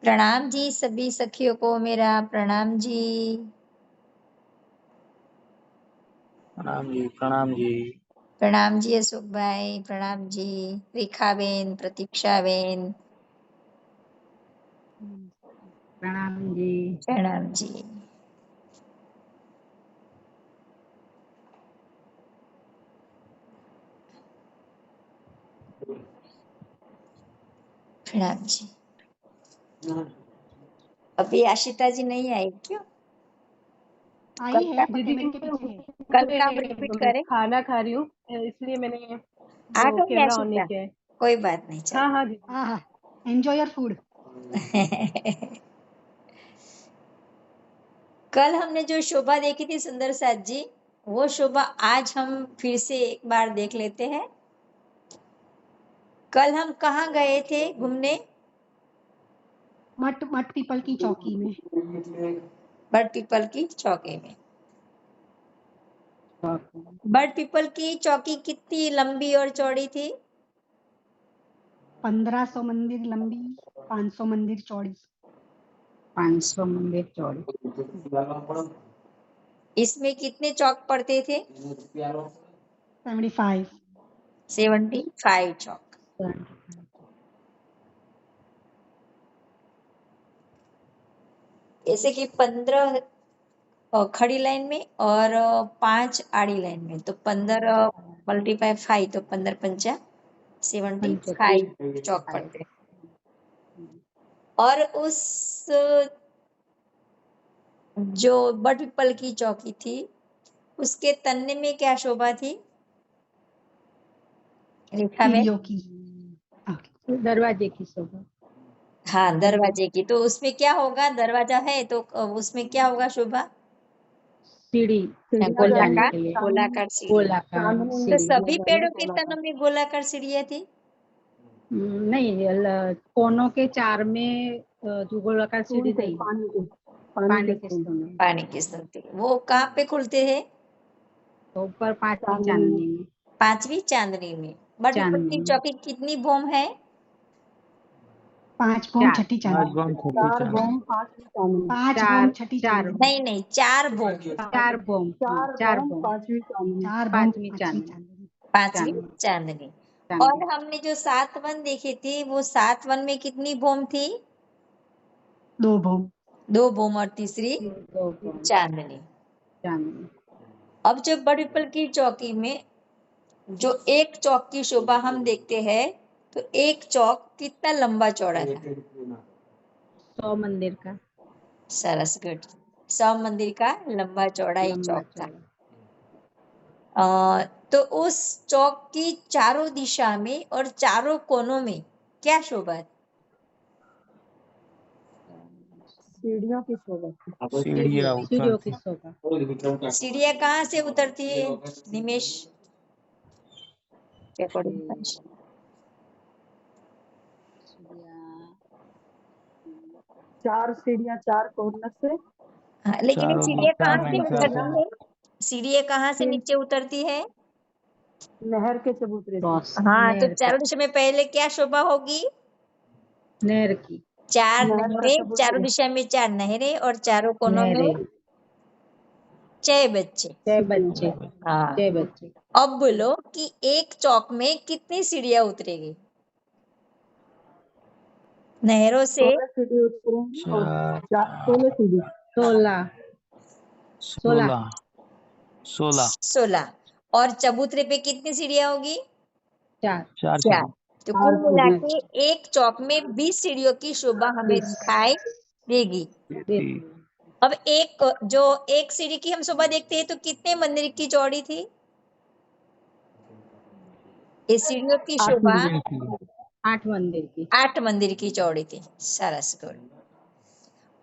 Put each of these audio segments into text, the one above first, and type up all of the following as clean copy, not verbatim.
प्रणाम जी सभी सखियों को मेरा प्रणाम जी। प्रणाम जी। प्रणाम जी। प्रणाम जी अशोक भाई, प्रणाम जी रेखाबेन, प्रतीक्षाबेन, प्रणाम जी। प्रणाम जी। प्रणाम जी। अभी आशिता जी नहीं आई क्यों? आई कल है, का दीदी मेरे पीछे है। कल का हम रिपीट करें? खाना खा रही हूँ इसलिए मैंने आ वो गई कैमरा ऑन नहीं आशिता? किया है। कोई बात नहीं, चल। हाँ हाँ दीदी। हाँ हाँ, एंजॉय योर फूड। कल हमने जो शोभा देखी थी सुंदर साथ जी, वो शोभा आज हम फिर से एक बार देख लेते हैं। कल हम कहाँ गए थे घूमने? मट मट पीपल की चौकी में। बड़ पीपल की चौकी में। बड़ पीपल की चौकी कितनी लंबी और चौड़ी थी? 1500 मंदिर लंबी, 500 मंदिर चौड़ी। 500 मंदिर चौड़ी। इसमें कितने चौक पड़ते थे? 75। 75 चौक। जैसे कि 15 खड़ी लाइन में और 5 आड़ी लाइन में, तो 15 मल्टीप्लाई 5 तो 15 पंचा 75 चौक पड़ते हैं। और उस जो बड़ पीपल की चौकी थी उसके तन्ने में क्या शोभा थी रेखा में? सीढ़ियों की। दरवाजे की शोभा। हाँ, दरवाजे की। तो उसमें क्या होगा? दरवाजा है तो उसमें क्या होगा शोभा? सीढ़ी गोलाकार सीढ़ी। तो सीढ़ी। सभी पेड़ों के तनों में गोलाकार सीढ़ियां थी? नहीं, कोनों के 4 में जो गोलाकार सीढ़ी नहीं, पानी के स्तून। पानी की स्तंति। वो कहाँ पे खुलते हैं? तो ऊपर 5वीं चांदनी में। 5वीं चांदनी में। बड़ पीपल की चौकी कितनी भूम है? 5 भूम छठी चांदनी। 4 बम 5वीं चांदनी। 5 भूम छठी चांदनी। नहीं, 4 भूम। 4 बम 4 बम 5वीं चांदनी। 4 भूम 5वीं 5वीं चांदनी। चांदनी। 5वीं चांदनी। और हमने जो 7 वन देखी थी वो 7 वन में कितनी भूम थी? 2 भूम। 2 भूम और तीसरी चांदनी। अब जब बड़ पीपल की चौकी में जो एक चौक की शोभा हम देखते हैं तो एक चौक कितना लंबा चौड़ा था? 100 मंदिर का। सरस, गुड। 100 मंदिर का लंबा चौड़ा एक चौक था। तो उस चौक की चारों दिशा में और चारों कोनों में क्या शोभा है? सीढ़ियों की शोभा। सीढ़ियों की शोभा। सीढ़ियाँ कहाँ से उतरती है निमेश? चार सीढ़ियाँ 4 कॉर्नर से। हाँ, लेकिन ये सीढ़ियाँ कहाँ से उतरती है? सीढ़ियाँ कहाँ से नीचे उतरती है? नहर के चबूतरे से। हाँ, तो चारों दिशा में पहले क्या शोभा होगी? नहर की। 4 नहर का नहरें, चबूतरे। चारों दिशा में 4 नहरें और चारों कोनों में 6 बच्चे। 6 बच्चे। हाँ। 6 बच्चे। अब बोलो कि एक चौक में कितनी सीढ़ियाँ उतरेगी? नहरों से 16 सीढ़ी उतरेंगी और 16 सीढ़ी। 16 और चबूतरे पे कितनी सीढ़ियाँ होगी? 4। तो कुल मिला के एक चौक में 20 सीढ़ियों की शोभा हमें दिखाई देगी। अब एक सीढ़ी की हम शोभा देखते हैं तो कितने मंदिर की चौड़ी थी? इस सीढ़ियों की शोभा 8 मंदिर की। 8 मंदिर की चौड़ी थी। सरस, गुड।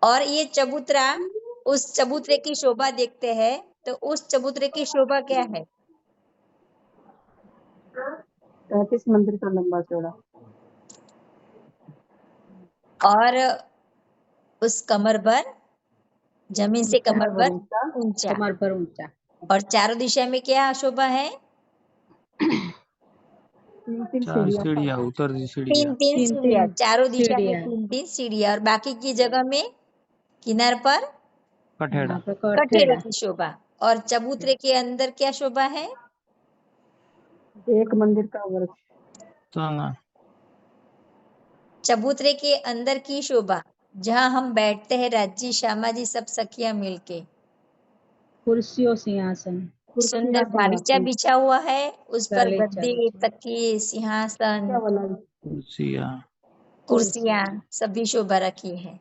और ये चबूतरा, उस चबूतरे की शोभा देखते हैं तो उस चबूतरे की शोभा क्या है? 35 मंदिर का लंबा चौड़ा। और उस कमर पर, जमीन से कमर पर ऊंचा। कमर पर ऊंचा। और चारों दिशा में क्या शोभा है? तीन चार सीढ़ियाँ सीढ़ियाँ उतर दी तीन सीढ़ियाँ तीन तीन सीढ़ियाँ, तीन चारों दिशा में सीढ़ियाँ। तीन तीन सीढ़ियाँ, और बाकी की जगह में किनार पर कठेड़ा यहाँ पे कठेड़े कठेड़ा। की शोभा। और चबूतरे के अंदर क्या शोभा है? एक मंदिर का वृक्ष। तना चबूतरे के अंदर की शोभा, जहाँ हम बैठते हैं राज्जी श्यामा जी सब सखियां मिलके। कुर्सियों सिंहासन। सुंदर कुर्सियाँ गालीचा सिंहासन। बिछा हुआ है, उस पर गालीचा गद्दे, बिछा। तकिए, सिंहासन, क्या वाला कुर्सियाँ कुर्सियां सभी शोभा रखी है।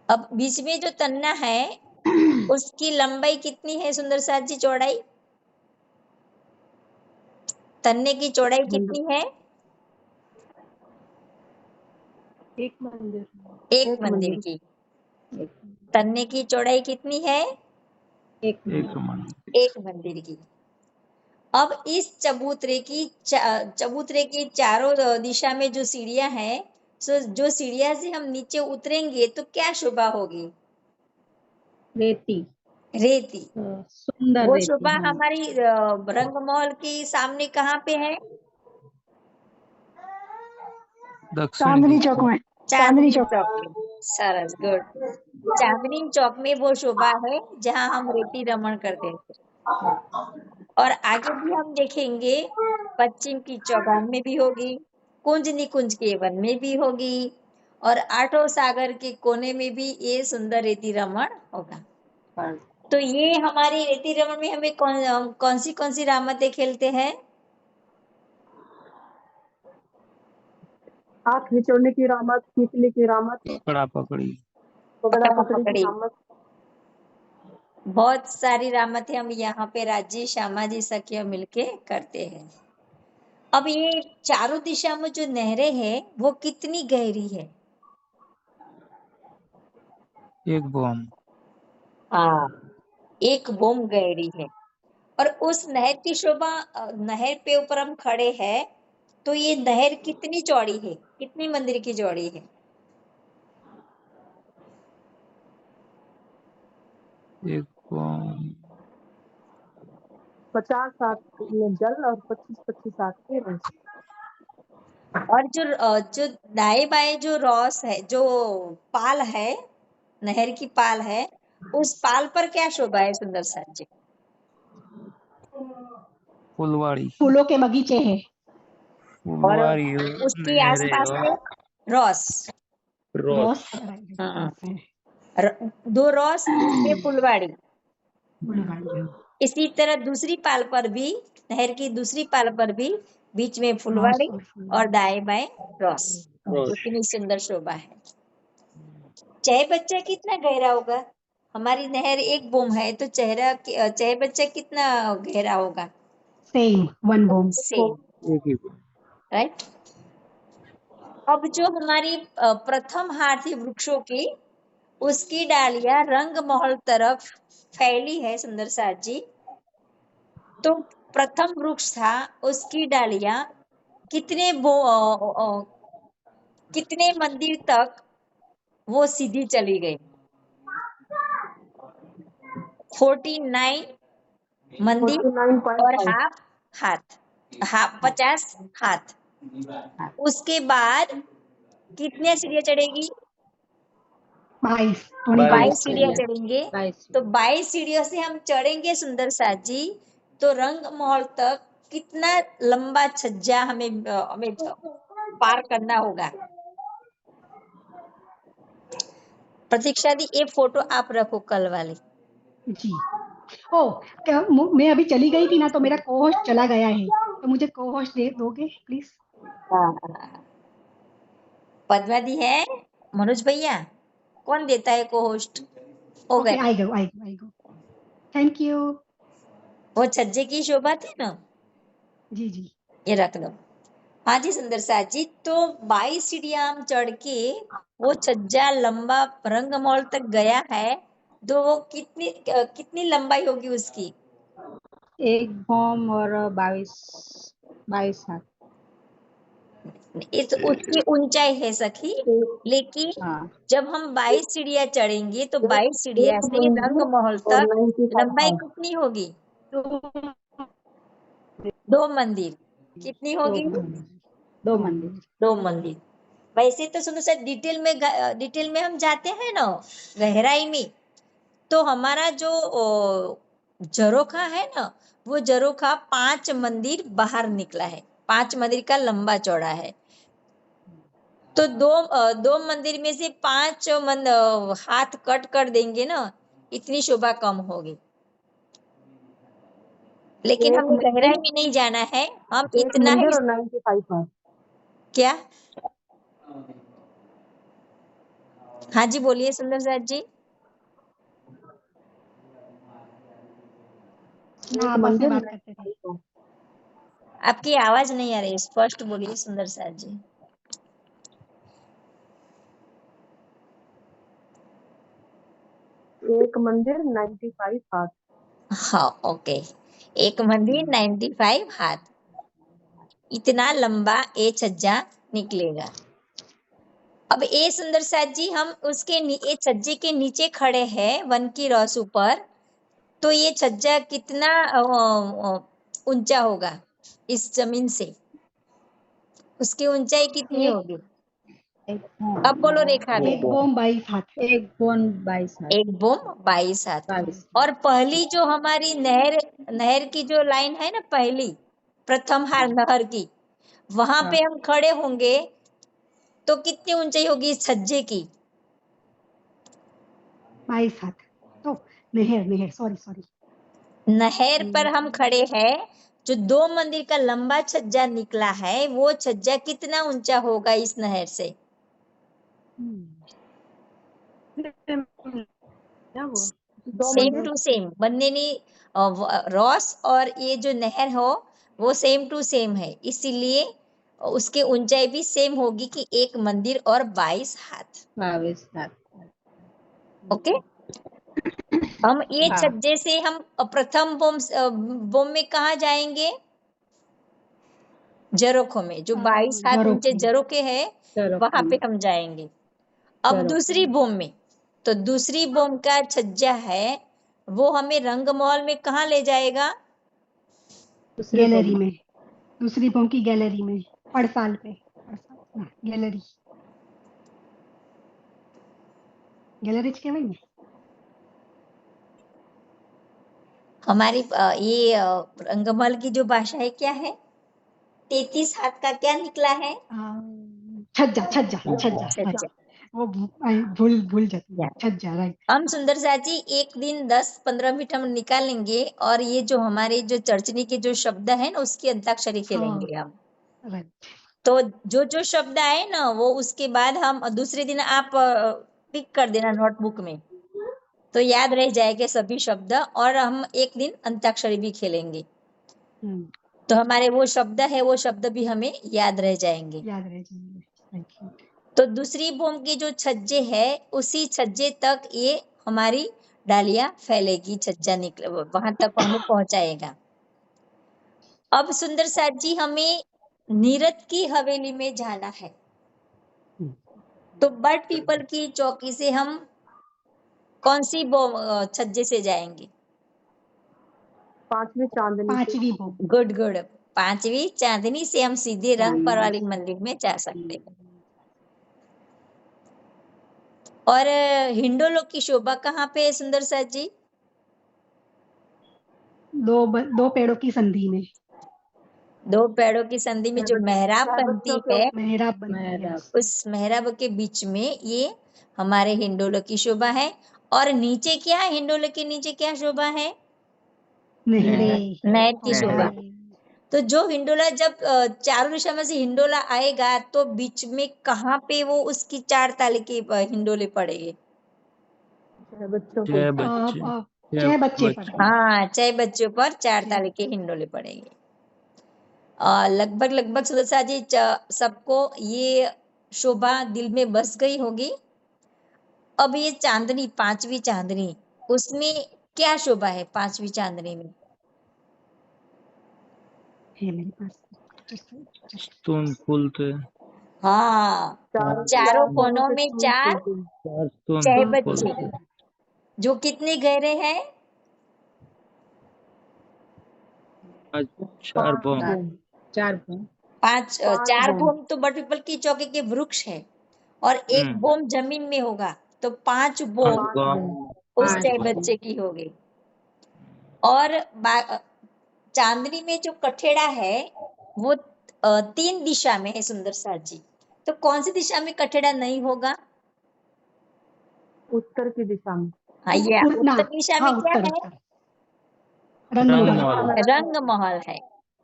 अब बीच में जो तन्ना है उसकी लंबाई कितनी है सुंदर साथ जी? चौड़ाई, तन्ने की चौड़ाई कितनी है? एक मंदिर। एक एक मंदिर मंदिर। की। तन्ने की चौड़ाई कितनी है? एक एक मंदिर। मंदिर एक मंदिर की। अब इस चबूतरे की चारों दिशा में जो सीढ़ियां हैं, जो सीढ़ियां से हम नीचे उतरेंगे तो क्या शोभा होगी? रेती। रेती। सुंदर वो रेती। शोभा हाँ। हमारी रंगमहल के सामने कहाँ पे है? दक्षिण चांदनी दिशा चौक में। चांदनी चौक। चौक में। सरस, गुड। चांदनी चौक में वो शोभा है जहाँ हम रेती रमण करते थे। और आगे भी हम देखेंगे, पश्चिम की चौगान में भी होगी, कुंज निकुंज के वन में भी होगी, और आठों सागर के कोने में भी ये सुंदर रेती रमण होगा। तो ये हमारी रेती रमण में हमें कौन सी रामतें खेलते हैं? हाथ निचोड़ने की रामत, खींचने की रामत, पकड़ा पकड़ी पकड़ा पकड़ा पकड़ी की पकड़ी। रामत। बहुत सारी रामतें हम यहाँ पे राज्य श्यामा जी सखिया मिलके करते हैं। अब ये चारों दिशा में जो नहरें हैं वो कितनी गहरी है? एक बम हाँ, एक बोम गहरी है। और उस नहर की शोभा, नहर पे ऊपर हम खड़े हैं तो ये नहर कितनी चौड़ी है? कितनी मंदिर की चौड़ी है? एक बम 50-60 में जल और 25-25 आग के रस। और जो दाएं बाएं जो रॉस है, जो पाल है, नहर की पाल है, उस पाल पर क्या शोभा है सुंदर साथ जी? फुलवाड़ी फूलों के बगीचे हैं। और फुलवाड़ी उसके नहरें आसपास और में रॉस। रोस हाँ, दो रॉस, नीचे फुलवाड़ी। इसी तरह दूसरी पाल पर भी, नहर की दूसरी पाल पर भी बीच में फुलवाड़ी और दाएं बाएं रॉस। रोस कितनी सुंदर शोभा है। चाहे बच्चा कितना गहरा होगा? हमारी नहर एक बोम है तो चाहे बच्चा कितना गहरा होगा? सेम, वन बोम। सेम, एक ही बम राइट। अब जो हमारी प्रथम हार थी वृक्षों की, उसकी डालियां रंग महल तरफ फैली है सुंदर साथ जी। तो प्रथम वृक्ष था, उसकी डालियां कितने मंदिर तक वो सीधी चली गई? 49 मंदिर और 49.5। हाथ 50 हाथ। उसके बाद कितने सीढ़ियां चढ़ेगी? 22, 22 25 सीढ़ियां चढ़ेंगे। 22। तो 22 सीढ़ियों से हम चढ़ेंगे सुंदर साथ जी, तो रंग महल तक कितना लंबा छज्जा हमें पार करना होगा? प्रतीक्षा दी, ये फोटो आप रखो कल वाली। जी। ओ, मैं अभी चली गई थी ना तो मेरा कोहोस्ट चला गया है, तो मुझे कोहोस्ट दे दोगे प्लीज? पद्मा दी है, मनोज भैया कौन देता है को होस्ट? हो ओके, गए। I go. Thank you. वो छज्जे की शोभा थी ना, जी जी। ये रख दो। हाँ जी सुंदर साथ जी, तो 22 सीढ़ियां हम चढ़ के वो छज्जा लंबा रंग महल तक गया है, तो वो कितनी लंबाई होगी उसकी? एक बम और 22 हाथ। इस उसकी ऊंचाई है सखी, लेकिन हाँ। जब हम 22 सीढ़ियां चढ़ेंगे तो 22 सीढ़ियां से रंग महल और तक 95 लंबाई हाथ। कितनी होगी? 2 मंदिर कितनी होगी? 2 मंदिर 2 मंदिर। वैसे तो सुनो सर, डिटेल में हम जाते हैं ना गहराई में, तो हमारा जो झरोखा है ना, वो झरोखा 5 मंदिर बाहर निकला है, 5 मंदिर का लंबा चौड़ा है। तो 2 मंदिर में से 5 हाथ कट कर देंगे ना, इतनी शोभा कम होगी। लेकिन एक हमें मंदिर गहराई में नहीं जाना है, हम एक इतना मंदिर ही। और 95 हाथ। क्या? हाँ जी बोलिए सुंदर सर जी। ना एक आपस में मंदिर बात करते थे। 95 हाथ। आपकी आवाज नहीं आ रही, स्पष्ट बोलिए सुंदर सर जी। एक मंदिर 95 हाथ। हाँ ओके, एक मंदिर 95 हाथ, इतना लंबा ये छज्जा निकलेगा। अब ये सुंदर साथ जी, हम उसके ये छज्जे के नीचे खड़े हैं वन की रॉसू पर, तो ये छज्जा कितना ऊंचा होगा इस जमीन से? उसकी ऊंचाई कितनी एक होगी? एक अब बोलो रेखा एक बेन। बोम 22 हाथ। एक बोन 22 हाथ 1 बोम 22 हाथ। 22 और पहली जो हमारी नहर की जो लाइन है ना, पहली प्रथम हार नहर की, वहां पे हम खड़े होंगे तो कितनी ऊंचाई होगी इस छज्जे की? 22 हाथ। तो नहर नहर सॉरी नहर पर हम खड़े हैं, जो 2 मंदिर का लंबा छज्जा निकला है, वो छज्जा कितना ऊंचा होगा इस नहर से? क्या वो 2 सेम मंदिर टू सेम बनने नहीं, रॉस और ये जो नहर हो वो सेम टू सेम है, इसीलिए उसकी ऊंचाई भी सेम होगी कि 1 मंदिर और 22 हाथ। 22 हाथ। ओके, हम ये हाँ। छज्जे से हम प्रथम बोम में कहाँ जाएंगे? झरोखों में, जो 22 हाथ ऊंचे झरोखे हैं, वहां पे हम जाएंगे। अब दूसरी बोम में, तो दूसरी बोम का छज्जा है, वो हमें रंगमहल में कहाँ ले जाएगा? गैलरी में, दूसरी बोम की गैलरी में, पड़साल पे, गैलरी गैलरी के वही में। हमारी ये रंगमहल की जो भाषा है क्या है? 33 हाथ का क्या निकला है? छज्जा छज्जा छज्जा छज्जा। वो भूल जाती है, छज्जा राइट। हम सुंदर साजी एक दिन 10-15 मिनट हम निकालेंगे और ये जो हमारे जो चर्चनी के जो शब्द है ना, उसकी अंताक्षरी खेलेंगे हम। राइट। तो जो शब्द आए ना, वो उसके बाद हम दूसरे दिन आप पिक कर देना नोटबुक में, तो याद रह जाएंगे सभी शब्द, और हम एक दिन अंताक्षरी भी खेलेंगे, तो हमारे वो शब्द है, वो शब्द भी हमें याद रह जाएंगे। तो दूसरी बोम की जो छज्जे है, उसी छज्जे तक ये हमारी डालियां फैलेगी, छज्जा निकले वहां तक हमें पहुंचाएगा। अब सुंदर साथ जी, हमें नीरद की हवेली में जाना है, तो बर्ड पीपल की चौकी से हम कौन सी छज्जे से जाएंगे? 5वीं चांदनी। 5वीं बोम। गुड गुड, 5वीं चांदनी से हम सीधे रंग पर वाली मंदिर में जा सकते हैं। और हिंडोलों की शोभा कहाँ पे है सुंदर साथ जी? 2 पेड़ों की संधि में। 2 पेड़ों की संधि में जो मेहराब बनती है, मेहराब बनती है। उस मेहराब के बीच में ये हमारे हिंडोलों की शोभा है। और नीचे क्या है? हिंडोलों के नीचे क्या शोभा है? नहर की शोभा। तो जो हिंडोला जब चारों दिशा में से हिंडोला आएगा, तो बीच में कहाँ पे वो उसकी 4 ताले के हिंडोले पड़ेंगे? 6 बच्चों को। 6 बच्चे 6 बच्चे पड़े। हाँ, 6 बच्चों पर 4 ताले के हिंडोले पड़ेंगे। लगभग सुदर्शा जी सबको ये शोभा दिल में बस गई होगी। अब ये चांदनी, 5वीं चांदनी, उसमें क्या शोभा है 5वीं चांदनी में? है मेरे पास। स्तून फूल थे। हाँ, चारों कोनों में 4 6 बच्चे, जो कितने गहरे हैं? आज 4 बम। चार भूम। पांच चार बोम तो बट पीपल की चौकी के वृक्ष है और एक बोम जमीन में होगा, तो 5 बोम 5 बम। उस पांच चाय बोम। बच्चे की हो गई। और चांदनी में जो कठेड़ा है वो 3 दिशा में है सुंदर साथ जी, तो कौन सी दिशा में कठेड़ा नहीं होगा? उत्तर की दिशा में। हाँ, ये ना, उत्तर दिशा में हाँ क्या उत्तर है? उत्तर रंगमहल। रंगमहल। रंग महल है।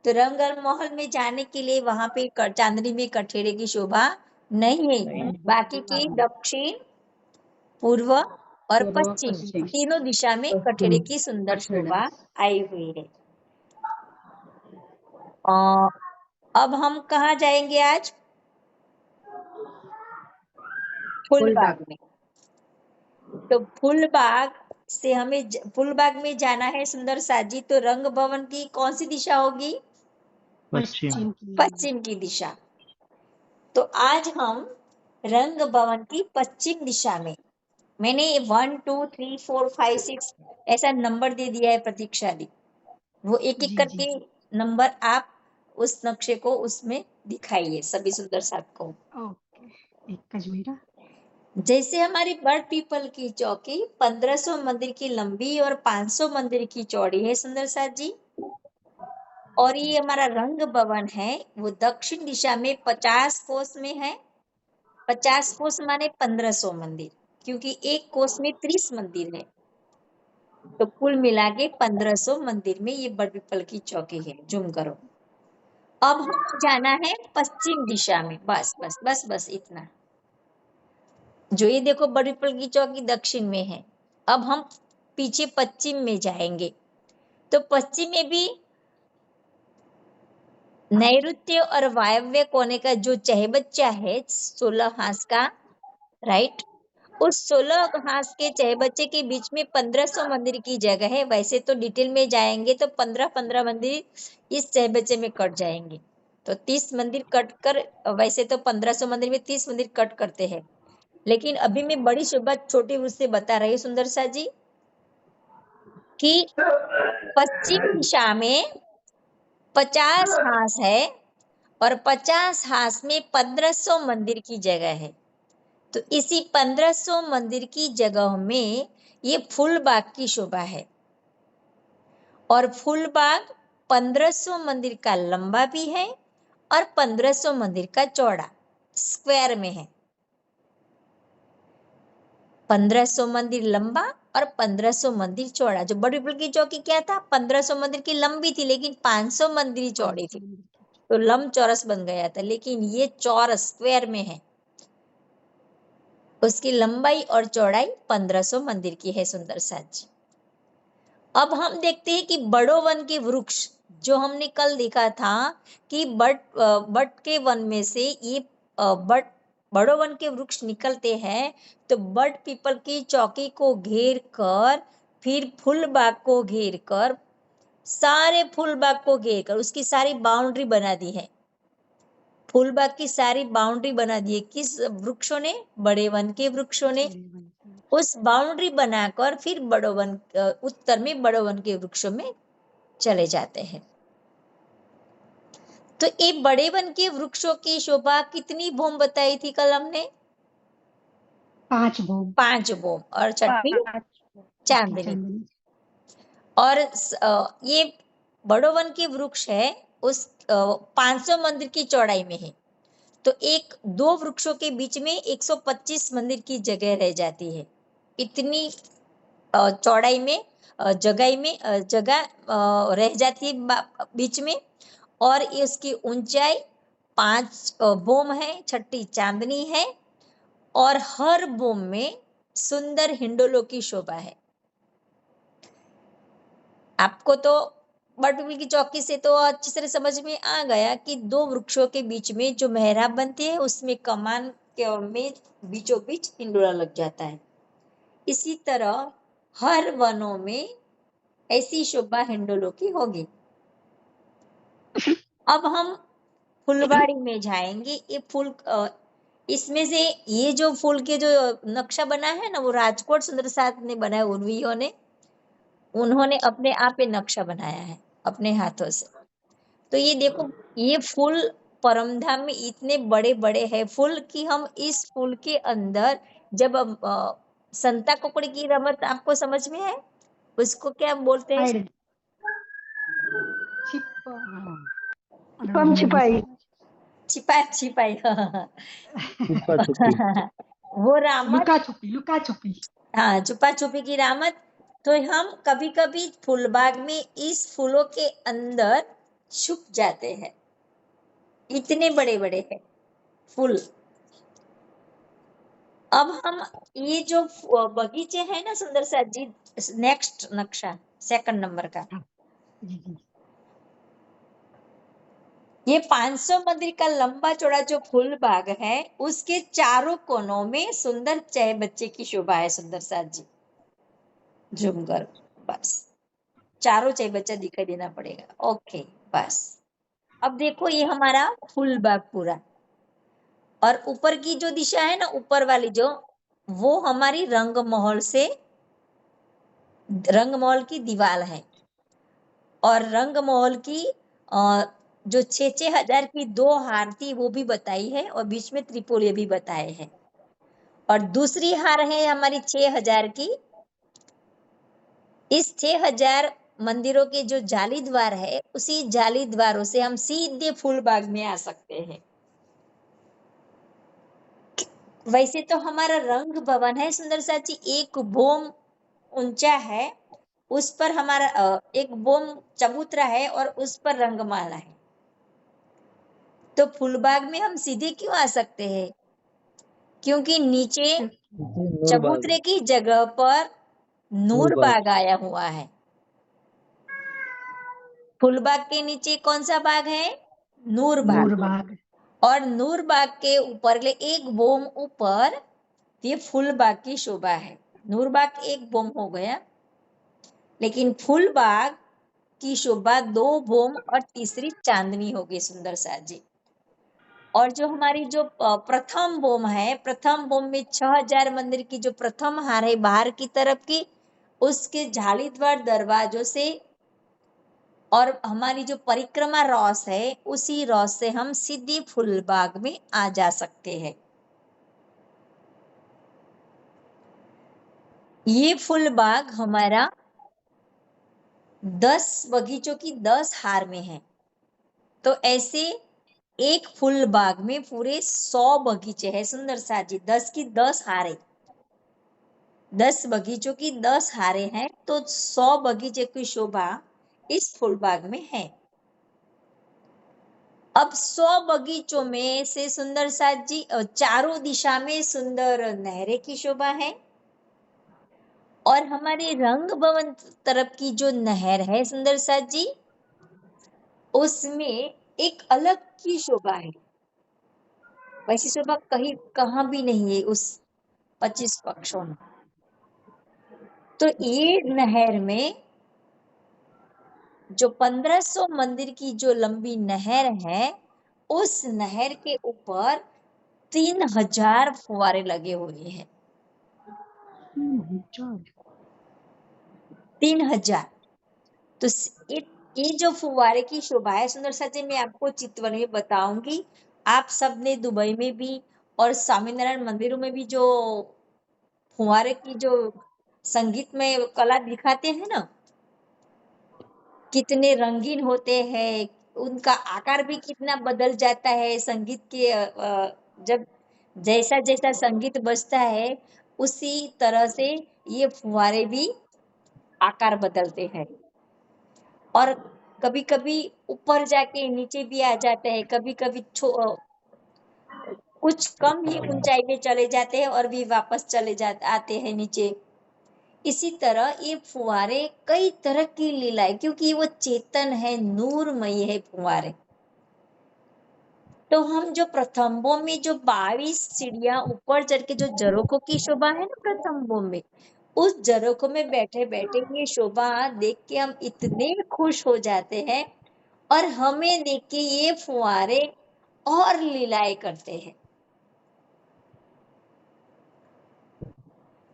तो रंग महल में जाने के लिए वहां पे चांदनी में कठेड़े की शोभा नहीं है, बाकी की दक्षिण, पूर्व और पूर्व, पश्चिम पश्चिम। तीनों दिशा में कठेड़े की सुंदर कठेड़ा। शोभा आई हुई है। अब हम कहाँ जाएंगे आज? फूलबाग में। तो फूलबाग से हमें फूलबाग में जाना है सुंदर साजी, तो रंग भवन की कौन सी दिशा होगी? पश्चिम। पश्चिम की दिशा। तो आज हम रंग भवन की पश्चिम दिशा में, मैंने 1 2 3 4 5 6 ऐसा नंबर दे दिया है प्रतीक्षा दी, वो एक एक जी, करके जी। नंबर आप उस नक्शे को उसमें दिखाइए सभी सुंदर साथ को। ओके, एक જ मिनट। जैसे हमारी बड़ पीपल की चौकी 1500 मंदिर की लंबी और 500 मंदिर की चौड़ी है सुंदर साथ जी, और ये हमारा रंग भवन है वो दक्षिण दिशा में 50 कोस में है। 50 कोस माने 1500 मंदिर, क्योंकि एक कोस में 30 मंदिर है, तो कुल मिला के 1500 मंदिर में ये बड़ पीपल की चौकी है। जूम करो। अब हमें जाना है पश्चिम दिशा में, बस बस बस बस इतना। जो ये देखो बड़ पीपल की चौकी दक्षिण में है, अब हम पीछे पश्चिम में जाएंगे, तो पश्चिम में भी नैऋत्य और वायव्य कोने का जो चहबच्चा है 16 हाथ का, राइट, उस 16 हाथ के चहबच्चे के बीच में 1500 मंदिर की जगह है। वैसे तो डिटेल में जाएंगे तो 15-15 मंदिर इस चहबच्चे में कट जाएंगे, तो 30 मंदिर कट कर, वैसे तो 1500 मंदिर में 30 मंदिर कट करते हैं, लेकिन अभी मैं बड़ी शोभा छोटी उससे बता रही हूँ सुंदर सा जी कि पश्चिम दिशा में 50 हाथ है और 50 हाथ में 1500 मंदिर की जगह है, तो इसी 1500 मंदिर की जगह में ये फूलबाग की शोभा है, और फूलबाग 1500 मंदिर का लंबा भी है और 1500 मंदिर का चौड़ा, स्क्वायर में है। 1500 मंदिर लंबा और 1500 मंदिर चौड़ा। जो बड़ी पीपल की चौकी क्या था, 1500 मंदिर की लंबी थी लेकिन 500 मंदिर चौड़ी थी, तो लंब चौरस बन गया था, लेकिन ये चौरस स्क्वायर में है, उसकी लंबाई और चौड़ाई 1500 मंदिर की है सुंदर साथ जी। अब हम देखते हैं कि बड़ो वन के वृक्ष, जो हमने कल देखा था कि बट के वन में से ये बड़ो वन के वृक्ष निकलते हैं, तो बट पीपल की चौकी को घेर कर, फिर फूलबाग को घेर कर, सारे फूलबाग को घेर कर उसकी सारी बाउंड्री बना दी है। फूलबाग की सारी बाउंड्री बना दी है किस वृक्षों ने? बड़े वन के वृक्षों ने। उस बाउंड्री बनाकर फिर बड़ो वन उत्तर में बड़ो वन के वृक्षों में चले जाते हैं। तो ये बड़े वन के वृक्षों की शोभा कितनी भूम बताई थी कल हमने? 5 भूम। 5 भूम, और छठी चांदनी। और ये बड़ो वन के वृक्ष है उस 500 मंदिर की चौड़ाई में है, तो एक दो वृक्षों के बीच में 125 मंदिर की जगह रह जाती है। इतनी चौड़ाई में जगह रह जाती है बीच में, और इसकी ऊंचाई 5 बोम है, छठी चांदनी है, और हर बोम में सुंदर हिंडोलों की शोभा है। आपको तो बटुल की चौकी से तो अच्छी तरह समझ में आ गया कि दो वृक्षों के बीच में जो मेहराब बनती है उसमें कमान के में बीचों बीच हिंडोला लग जाता है। इसी तरह हर वनों में ऐसी शोभा हिंडोलों की होगी। अब हम फुलवाड़ी में जाएंगे। ये फूल इसमें से ये जो फूल के जो नक्शा बना है ना, वो राजकोट सुंदर साथ ने बनाया, उर्वियों ने, उन्होंने अपने आप ये नक्शा बनाया है। अपने हाथों से। तो ये देखो, ये फूल परमधाम में इतने बड़े बड़े हैं फूल कि हम इस फूल के अंदर जब संता कुकड़ी की रमत आपको समझ में है, उसको क्या बोलते हैं? हाइड छिप छुपम छिपाई। छिपा छिपाई छुपा छुपी। वो रामत, लुका छुपी। हाँ, छुपा छुपी की रामत। तो हम कभी कभी फूलबाग में इस फूलों के अंदर छुप जाते हैं, इतने बड़े बड़े हैं फूल। अब हम ये जो बगीचे हैं ना सुंदर सा जी, नेक्स्ट नक्शा 2 नंबर का, जी जी। ये 500 मंदिर का लंबा चौड़ा जो फूल बाग है, उसके चारों कोनों में सुंदर चाय बच्चे की शोभा है। सुंदर सा जी, जूम कर, बस चारों चाय बच्चा दिखाई देना पड़ेगा। ओके, बस अब देखो ये हमारा फूल बाग पूरा, और ऊपर की जो दिशा है ना, ऊपर वाली जो, वो हमारी रंगमहल से, रंगमहल की दीवार है। और रंगमहल की जो 6,000 की 2 हार थी वो भी बताई है, और बीच में त्रिपोलिया भी बताए हैं। और दूसरी हार है हमारी 6,000 की। इस 6,000 मंदिरों के जो जाली द्वार है, उसी जाली द्वारों से हम सीधे फूलबाग में आ सकते हैं। वैसे तो हमारा रंग भवन है सुंदर सा जी, 1 बोम ऊंचा है, उस पर हमारा 1 बोम चबूतरा है और उस पर रंगमाला है। तो फूलबाग में हम सीधे क्यों आ सकते हैं? क्योंकि नीचे नूरबाग। चबूतरे की जगह पर नूरबाग। नूरबाग आया हुआ है। फूलबाग के नीचे कौन सा बाग है? नूरबाग। नूरबाग। और नूरबाग के ऊपर 1 बोम ऊपर ये फूलबाग की शोभा है। नूरबाग 1 बोम हो गया, लेकिन फूलबाग की शोभा 2 बोम और तीसरी चांदनी होगी सुंदर सा जी। और जो हमारी जो प्रथम बोम है, प्रथम बोम में 6,000 मंदिर की जो प्रथम हार है बाहर की तरफ की, उसके जालीदार दरवाजों से और हमारी जो परिक्रमा रॉस है, उसी रॉस से हम सीधे फूलबाग में आ जा सकते हैं। ये फूलबाग हमारा 10 बगीचों की 10 हार में है। तो ऐसे एक फूल बाग में पूरे 100 बगीचे हैं सुंदर सा जी। 10 की 10 हारे, 10 बगीचों की 10 हारे हैं, तो 100 बगीचे की शोभा इस फूल बाग में है। अब 100 बगीचों में से सुंदर सा जी चारों दिशा में सुंदर नहरें की शोभा है, और हमारे रंग भवन तरफ की जो नहर है सुंदर सा जी, उसमें एक अलग की शोभा है। वैसी शोभा कहीं कहाँ भी नहीं है उस 25 पक्षों में। तो ये नहर में जो 1500 मंदिर की जो लंबी नहर है, उस नहर के ऊपर 3,000 फुवारे लगे हुए हैं। 3,000। तो ये जो फुवारे की शोभा है सुंदर सा जी, मैं आपको चितवन में बताऊंगी। आप सबने दुबई में भी और स्वामीनारायण मंदिरों में भी जो फुवारे की जो संगीत में कला दिखाते हैं ना, कितने रंगीन होते हैं, उनका आकार भी कितना बदल जाता है संगीत के जब जैसा जैसा संगीत बजता है, उसी तरह से ये फुवारे भी आकार बदलते हैं। और कभी कभी ऊपर जाके नीचे भी आ जाते हैं, कभी कभी कुछ कम ही ऊंचाई में चले जाते हैं और भी वापस चले जाते आते हैं नीचे। इसी तरह ये फुवारे कई तरह की लीलाएं, क्योंकि वो चेतन है, नूरमय है फुवारे। तो हम जो प्रथम बोम में जो 22 सीढ़ियां ऊपर चढ़ के जो जरोखों की शोभा है ना प्रथम बोम में, उस जरोखों में बैठे बैठे ये शोभा देख के हम इतने खुश हो जाते हैं, और हमें देख के ये फुवारे और लीलाएं करते हैं।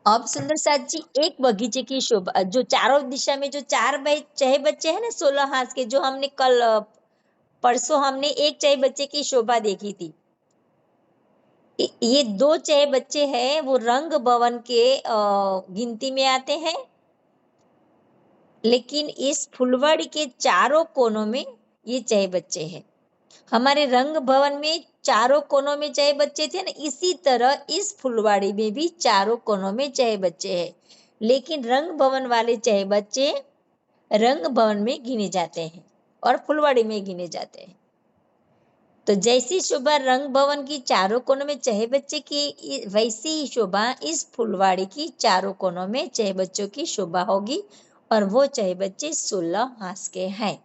अब सुंदर साथ जी, एक बगीचे की शोभा, जो चारों दिशा में जो चार चहे बच्चे हैं ना 16 हाथ के, जो हमने कल परसों हमने एक चहे बच्चे की शोभा देखी थी। ये दो चहे बच्चे हैं, वो रंग भवन के गिनती में आते हैं, लेकिन इस फुलवाड़ी के चारों कोनों में ये चहे बच्चे हैं। हमारे रंग भवन में चारों कोनों में चहे बच्चे थे ना, इसी तरह इस फुलवाड़ी में भी चारों कोनों में चहे बच्चे हैं, लेकिन रंग भवन वाले चहे बच्चे रंग भवन में गिने जाते हैं और फुलवाड़ी में गिने जाते हैं। तो जैसी शोभा रंग भवन की चारों कोनों में चहे बच्चे की, वैसी ही शोभा इस फुलवाड़ी की चारों कोनों में चहे बच्चों की शोभा होगी, और वो चहे बच्चे 16 हाथ के हैं।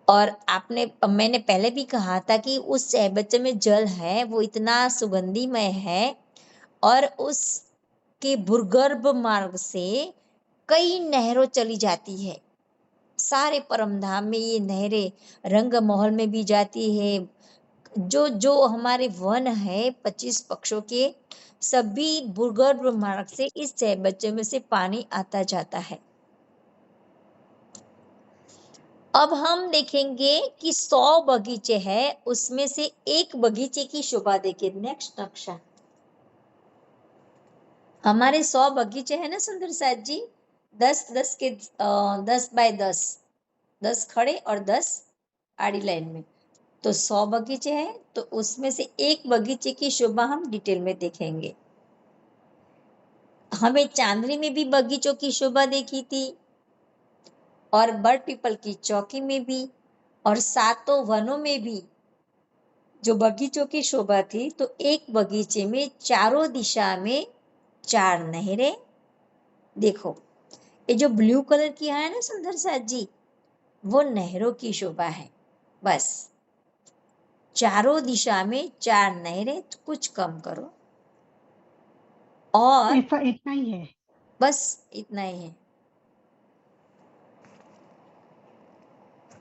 और मैंने पहले भी कहा था कि उस चहे बच्चे में जल है, वो इतना सुगंधिमय है, और उसके भूगर्भ मार्ग से कई नहरों चली जाती है। सारे परमधाम में ये नहरें रंग महल में भी जाती है। जो जो हमारे वन है 25 पक्षों के, सभी भूगर्भ मार्ग से इस चहे बच्चे में से पानी आता जाता है। अब हम देखेंगे कि 100 बगीचे हैं, उसमें से एक बगीचे की शोभा देखिए। नेक्स्ट नक्शा, हमारे 100 बगीचे हैं ना सुंदर साथ जी, 10 के 10 बाय 10 खड़े और 10 आड़ी लाइन में, तो 100 बगीचे हैं। तो उसमें से एक बगीचे की शोभा हम डिटेल में देखेंगे। हमें चांदनी में भी बगीचों की शोभा देखी थी, और बड़ पीपल की चौकी में भी, और 7 वनों में भी जो बगीचों की शोभा थी। तो एक बगीचे में चारों दिशा में 4 नहरें। देखो ये जो ब्लू कलर किया है ना सुंदर साथ जी, वो नहरों की शोभा है। बस चारों दिशा में 4 नहरें, तो कुछ कम करो, और ऐसा इतना ही है। बस इतना ही है।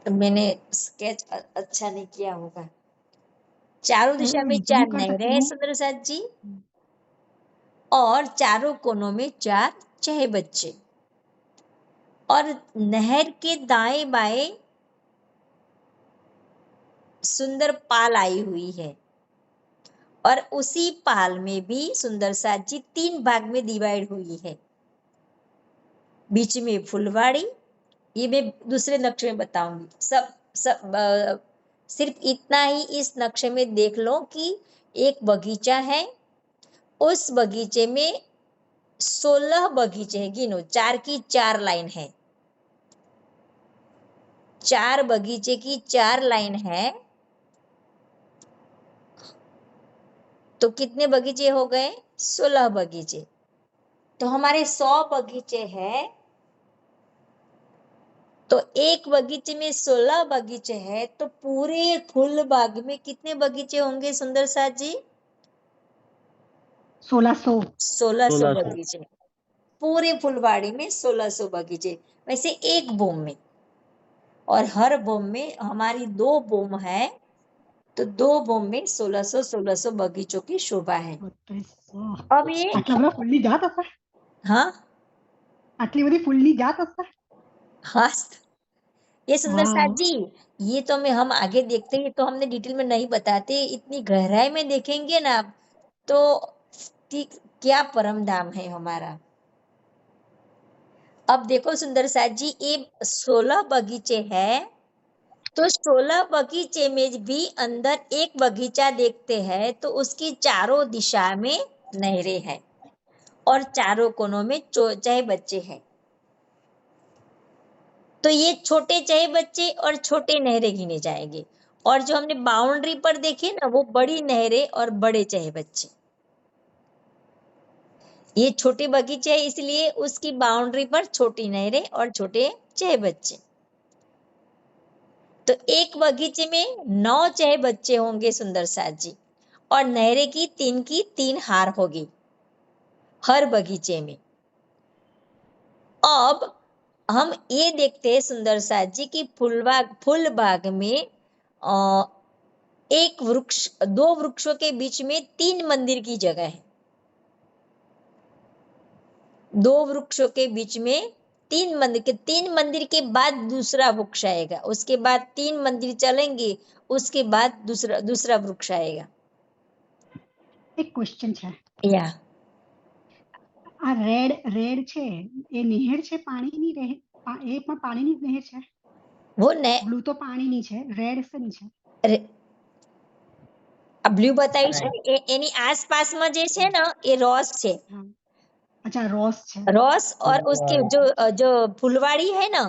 तो मैंने स्केच अच्छा नहीं किया होगा। चारों दिशा में 4 जूम कर सकती नहरें हैं हूँ। सुंदर साथ जी, और चारों कोनों में 4 चहे बच्चे, और नहर के दाएं बाएं सुंदर पाल आई हुई है, और उसी पाल में भी सुंदर साथ जी 3 भाग में डिवाइड हुई है। बीच में फुलवाड़ी, ये मैं दूसरे नक्शे में बताऊंगी। सिर्फ इतना ही इस नक्शे में देख लो कि एक बगीचा है, उस बगीचे में 16 बगीचे हैं। गिनो, 4 की 4 लाइन है, 4 बगीचे की 4 लाइन है, तो कितने बगीचे हो गए? 16 बगीचे। तो हमारे 100 बगीचे हैं, तो एक बगीचे में 16 बगीचे हैं, तो पूरे फूल बाग में कितने बगीचे होंगे सुंदर साथ जी? 1600। 1600 बगीचे। पूरे फुलवाड़ी में 1600 बगीचे, वैसे एक बोम में, और हर बोम में हमारी 2 बोम है, तो 2 बोम में 1600 बगीचों की शोभा है। 3200. अब ये આટલા બધા ફૂલની જાત હશે? हाँ આટલી બધી ફૂલની જાત હશે? हाँ ये सुंदर साथ वाह, जी, ये तो हम आगे देखते हैं, तो हमने डिटेल में नहीं बताते, इतनी गहराई में देखेंगे ना आप, तो कि क्या परम धाम है हमारा। अब देखो सुंदर साथ जी, ये 16 बगीचे हैं, तो 16 बगीचे में भी अंदर एक बगीचा देखते हैं, तो उसकी चारों दिशा में नहरें हैं, और चारों कोनों में चहे बच्चे हैं। तो ये छोटे चहे बच्चे और छोटे नहरें गिने जाएंगे, और जो हमने बाउंड्री पर देखे ना, वो बड़ी नहरें और बड़े चहे बच्चे। ये छोटे बगीचे है, इसलिए उसकी बाउंड्री पर छोटी नहरें और छोटे चहे बच्चे। तो एक बगीचे में 9 चहे बच्चे होंगे सुंदर साथ जी, और नहरें की 3 हार होगी हर बगीचे में। अब हम ये देखते हैं सुंदर साथ जी कि फूल बाग में एक वृक्ष, 2 वृक्षों के बीच में 3 मंदिर की जगह है। दो वृक्षों के बीच में तीन मंदिर के बाद दूसरा वृक्ष आएगा, उसके बाद 3 मंदिर चलेंगे, उसके बाद दूसरा वृक्ष आएगा। एक क्वेश्चन है, या આ રેડ છે એ નહેર છે પાણીની એ પણ પાણીની જ નહેર છે? वो ने બ્લુ તો પાણીની છે, રેડ શેની છે? બ્લુ બતાવ્યું છે એની આસપાસમાં જે છે ને એ રોસ છે। हाँ, अच्छा रोस છે। रोस और उसके जो फुलवाड़ी है ना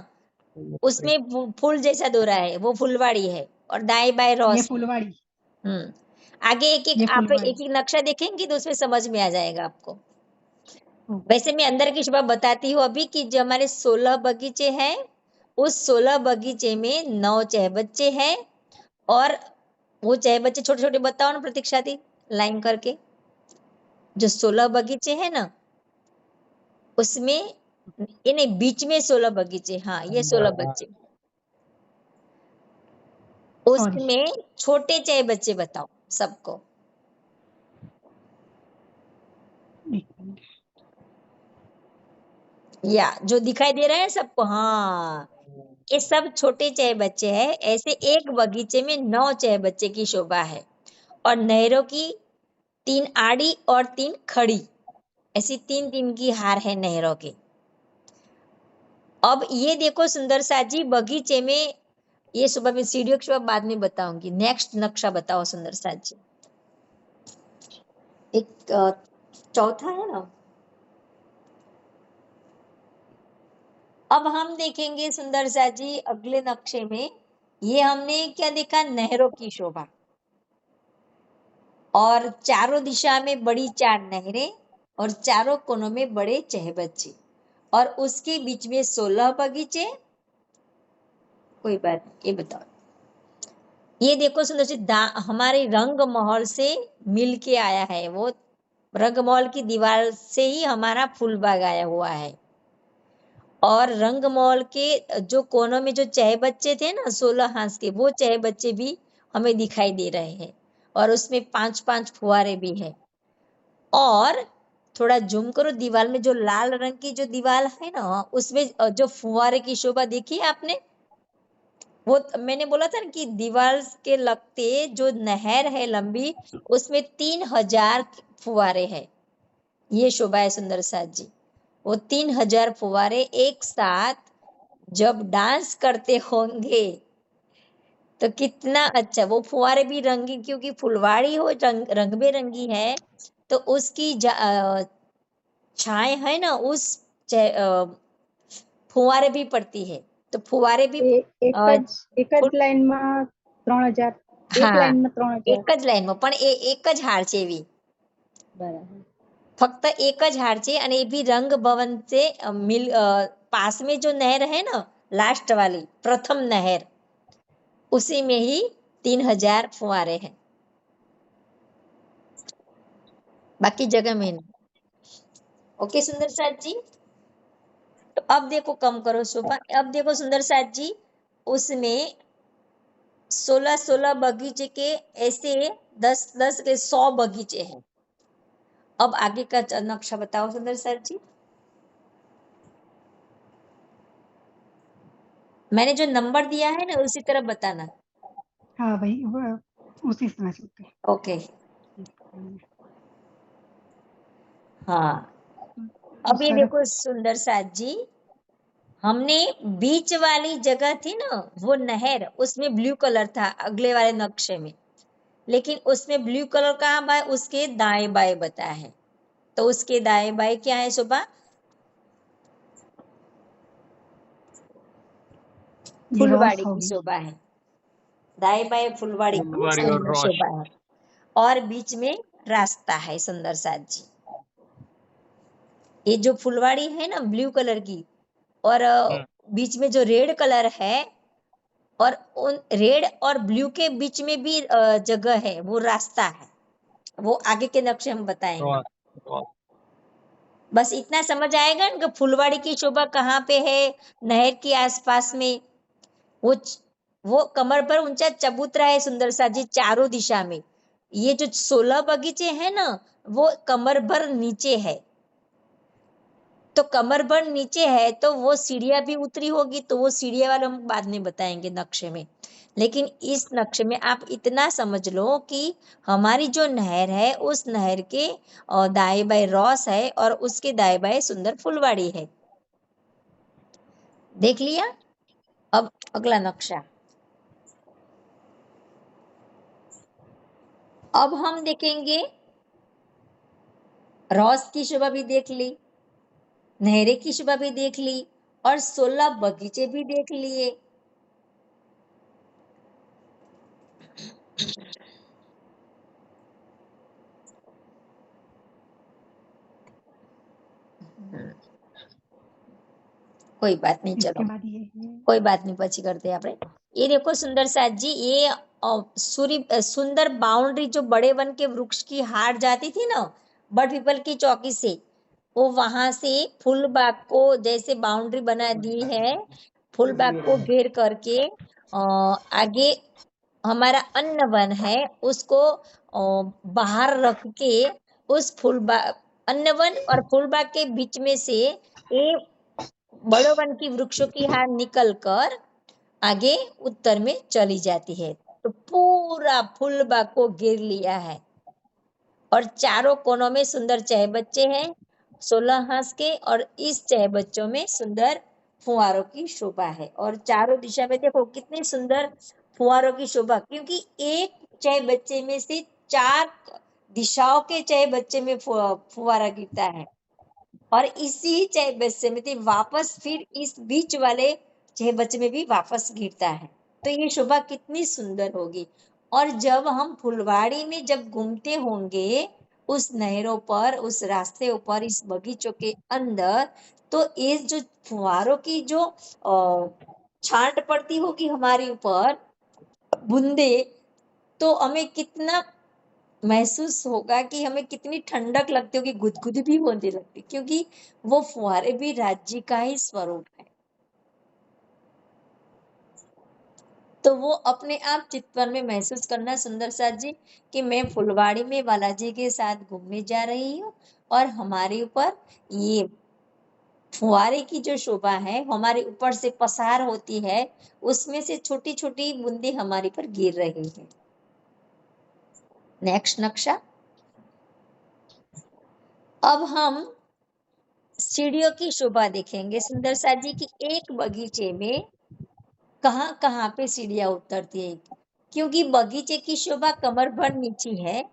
उसमें फूल जैसा दोरा है, वो फुलवाड़ी है और दाएं बाएं रोस ये फुलवाड़ी। आगे एक आप एक नक्शा देखेंगे तो उसमें समझ में आ जाएगा आपको। वैसे मैं अंदर की शोभा बताती हूँ अभी कि जो हमारे 16 बगीचे हैं उस 16 बगीचे में 9 चहबच्चे हैं और वो चहबच्चे छोटे छोटे बताओ ना प्रतीक्षा दी लाइन करके। जो 16 बगीचे हैं ना उसमें ये नहीं बीच में 16 बगीचे, हाँ ये 16 बच्चे, उसमें छोटे चहबच्चे बताओ सबको। या जो दिखाई दे रहा है सबको, हाँ ये सब छोटे चहबच्चे हैं। ऐसे एक बगीचे में 9 चहबच्चे की शोभा है और नहरों की 3 आड़ी और 3 खड़ी, ऐसी 3 की हार है नहरों की। अब ये देखो सुंदर साथ जी बगीचे में, ये सुबह में सीढ़ियों की शोभा बाद में बताऊंगी। नेक्स्ट नक्शा बताओ सुंदर साथ जी। एक चौथा है ना। अब हम देखेंगे सुंदर साथ जी अगले नक्शे में, ये हमने क्या देखा, नहरों की शोभा और चारों दिशा में बड़ी 4 नहरें और चारों कोनों में बड़े चहबच्चे और उसके बीच में 16 बगीचे। कोई बात नहीं, ये बताओ। ये देखो सुंदर जी हमारे रंग महल से मिल के आया है, वो रंग महल की दीवार से ही हमारा फूल बाग आया हुआ है। और रंग महल के जो कोनों में जो चहबच्चे थे ना 16 हाथ के, वो चहबच्चे भी हमें दिखाई दे रहे हैं और उसमें 5-5 फुहारे भी है। और थोड़ा जूम करो, दीवार में जो लाल रंग की जो दीवार है ना उसमें जो फुहारे की शोभा देखी आपने, वो मैंने बोला था ना कि दीवार के लगते जो नहर है लंबी उसमें 3000 फुहारे हैं। ये शोभा है सुंदर साथ जी। वो 3000 फुहारे एक साथ जब डांस करते होंगे तो कितना अच्छा। वो फुहारे भी रंगीन, क्योंकि फुलवाड़ी हो रंग बेरंगी है तो उसकी छाए है ना उस फुहारे भी पड़ती है, तो फुहारे भी एक ज लाइन में 3000, एक लाइन में 3000, एक ज लाइन में पण एक ज हार छे एवी, बराबर, फक्त एक ज हार छे। અને એ भी रंग भवन से मिल पास में जो नहर है ना लास्ट वाली प्रथम नहर, उसी में ही 3000 फुहारे हैं, बाकी जगह में नहीं। ओके सुंदर साथ जी। तो अब देखो कम करो शोभा, अब देखो सुंदर साथ जी उसमें 16 बगीचे के ऐसे 10 के 100 बगीचे हैं। अब आगे का नक्शा बताओ सुंदर सर जी। मैंने जो नंबर दिया है ना उसी तरह बताना। हाँ भाई उसी तरह से। ओके हाँ। अब ये देखो सुंदर साथ जी, हमने बीच वाली जगह थी ना वो नहर, उसमें ब्लू कलर था अगले वाले नक्शे में, लेकिन उसमें ब्लू कलर कहाँ बाय उसके दाएं बाएं बताया है। तो उसके दाएं बाएं क्या है शोभा, फुलवाड़ी की शोभा है। दाएं बाएं फुलवाड़ी की शोभा है और बीच में रास्ता है सुंदर साथ जी। ये जो फुलवाड़ी है ना ब्लू कलर की और बीच में जो रेड कलर है और उन रेड और ब्लू के बीच में भी जगह है, वो रास्ता है, वो आगे के नक्शे हम बताएंगे। बस इतना समझ आएगा ना कि फुलवाड़ी की शोभा कहाँ पे है, नहर के आसपास में। वो कमर पर ऊंचा चबूतरा है सुंदर सा जी चारों दिशा में। ये जो 16 बगीचे हैं ना वो कमर भर नीचे है। तो कमर भर नीचे है तो वो सीढ़ियां भी उतरी होगी, तो वो सीढ़ियां वाला हम बाद में बताएंगे नक्शे में। लेकिन इस नक्शे में आप इतना समझ लो कि हमारी जो नहर है उस नहर के दाएं बाएं रॉस है और उसके दाएं बाएं सुंदर फुलवाड़ी है। देख लिया। अब अगला नक्शा। अब हम देखेंगे, रॉस की शोभा भी देख ली, नहरें की शोभा भी देख ली और 16 बगीचे भी देख लिए। कोई बात नहीं, इसके चलो बाद ये है कोई बात नहीं, પછી करते हैं આપણે। ये देखो सुंदर साथ जी, ये सुंदर बाउंड्री जो बड़े वन के वृक्ष की हार जाती थी ना बड़ पीपल की चौकी से, वो वहां से फूलबाग को जैसे बाउंड्री बना दी है, फूलबाग को घेर करके आगे हमारा अन्न वन है उसको बाहर रख के उस फूलबाग, अन्न वन और फूलबाग के बीच में से एक बड़े वन की वृक्षों की हार निकल कर आगे उत्तर में चली जाती है। तो पूरा फूलबाग को घेर लिया है और चारों कोनों में सुंदर चहबच्चे हैं, 16 हंस के, और इस चहबच्चों में सुंदर फुहारों की शोभा है। और चारों दिशा में देखो कितनी सुंदर फुहारों की शोभा, क्योंकि एक चहबच्चे में से 4 दिशाओं के चहबच्चे में फुहारा गिरता है और इसी चहबच्चे में से वापस फिर इस बीच वाले चहबच्चे में भी वापस गिरता है। तो ये शोभा कितनी सुंदर होगी। और जब हम फुलवाड़ी में जब घूमते होंगे उस नहरों पर, उस रास्ते ऊपर, इस बगीचों के अंदर, तो ये जो फुहारों की जो छांट पड़ती होगी हमारे ऊपर, बूंदे, तो हमें कितना महसूस होगा कि हमें कितनी ठंडक लगती होगी, गुदगुदी भी होने लगती, क्योंकि वो फुहारे भी राज्य का ही स्वरूप है। तो वो अपने आप चित्तवन में महसूस करना सुंदर साथ जी कि मैं फुलवाड़ी में बालाजी के साथ घूमने जा रही हूँ और हमारे ऊपर ये फुहारे की जो शोभा है हमारे ऊपर से पसार होती है, उसमें से छोटी छोटी बूंदे हमारे पर गिर रही है। नेक्स्ट नक्शा। अब हम सीढ़ियों की शोभा देखेंगे सुंदर साथ जी की एक बगीचे में कहाँ कहाँ पे सीढ़ियां उतरती है, क्योंकि बगीचे की शोभा कमर भर नीची है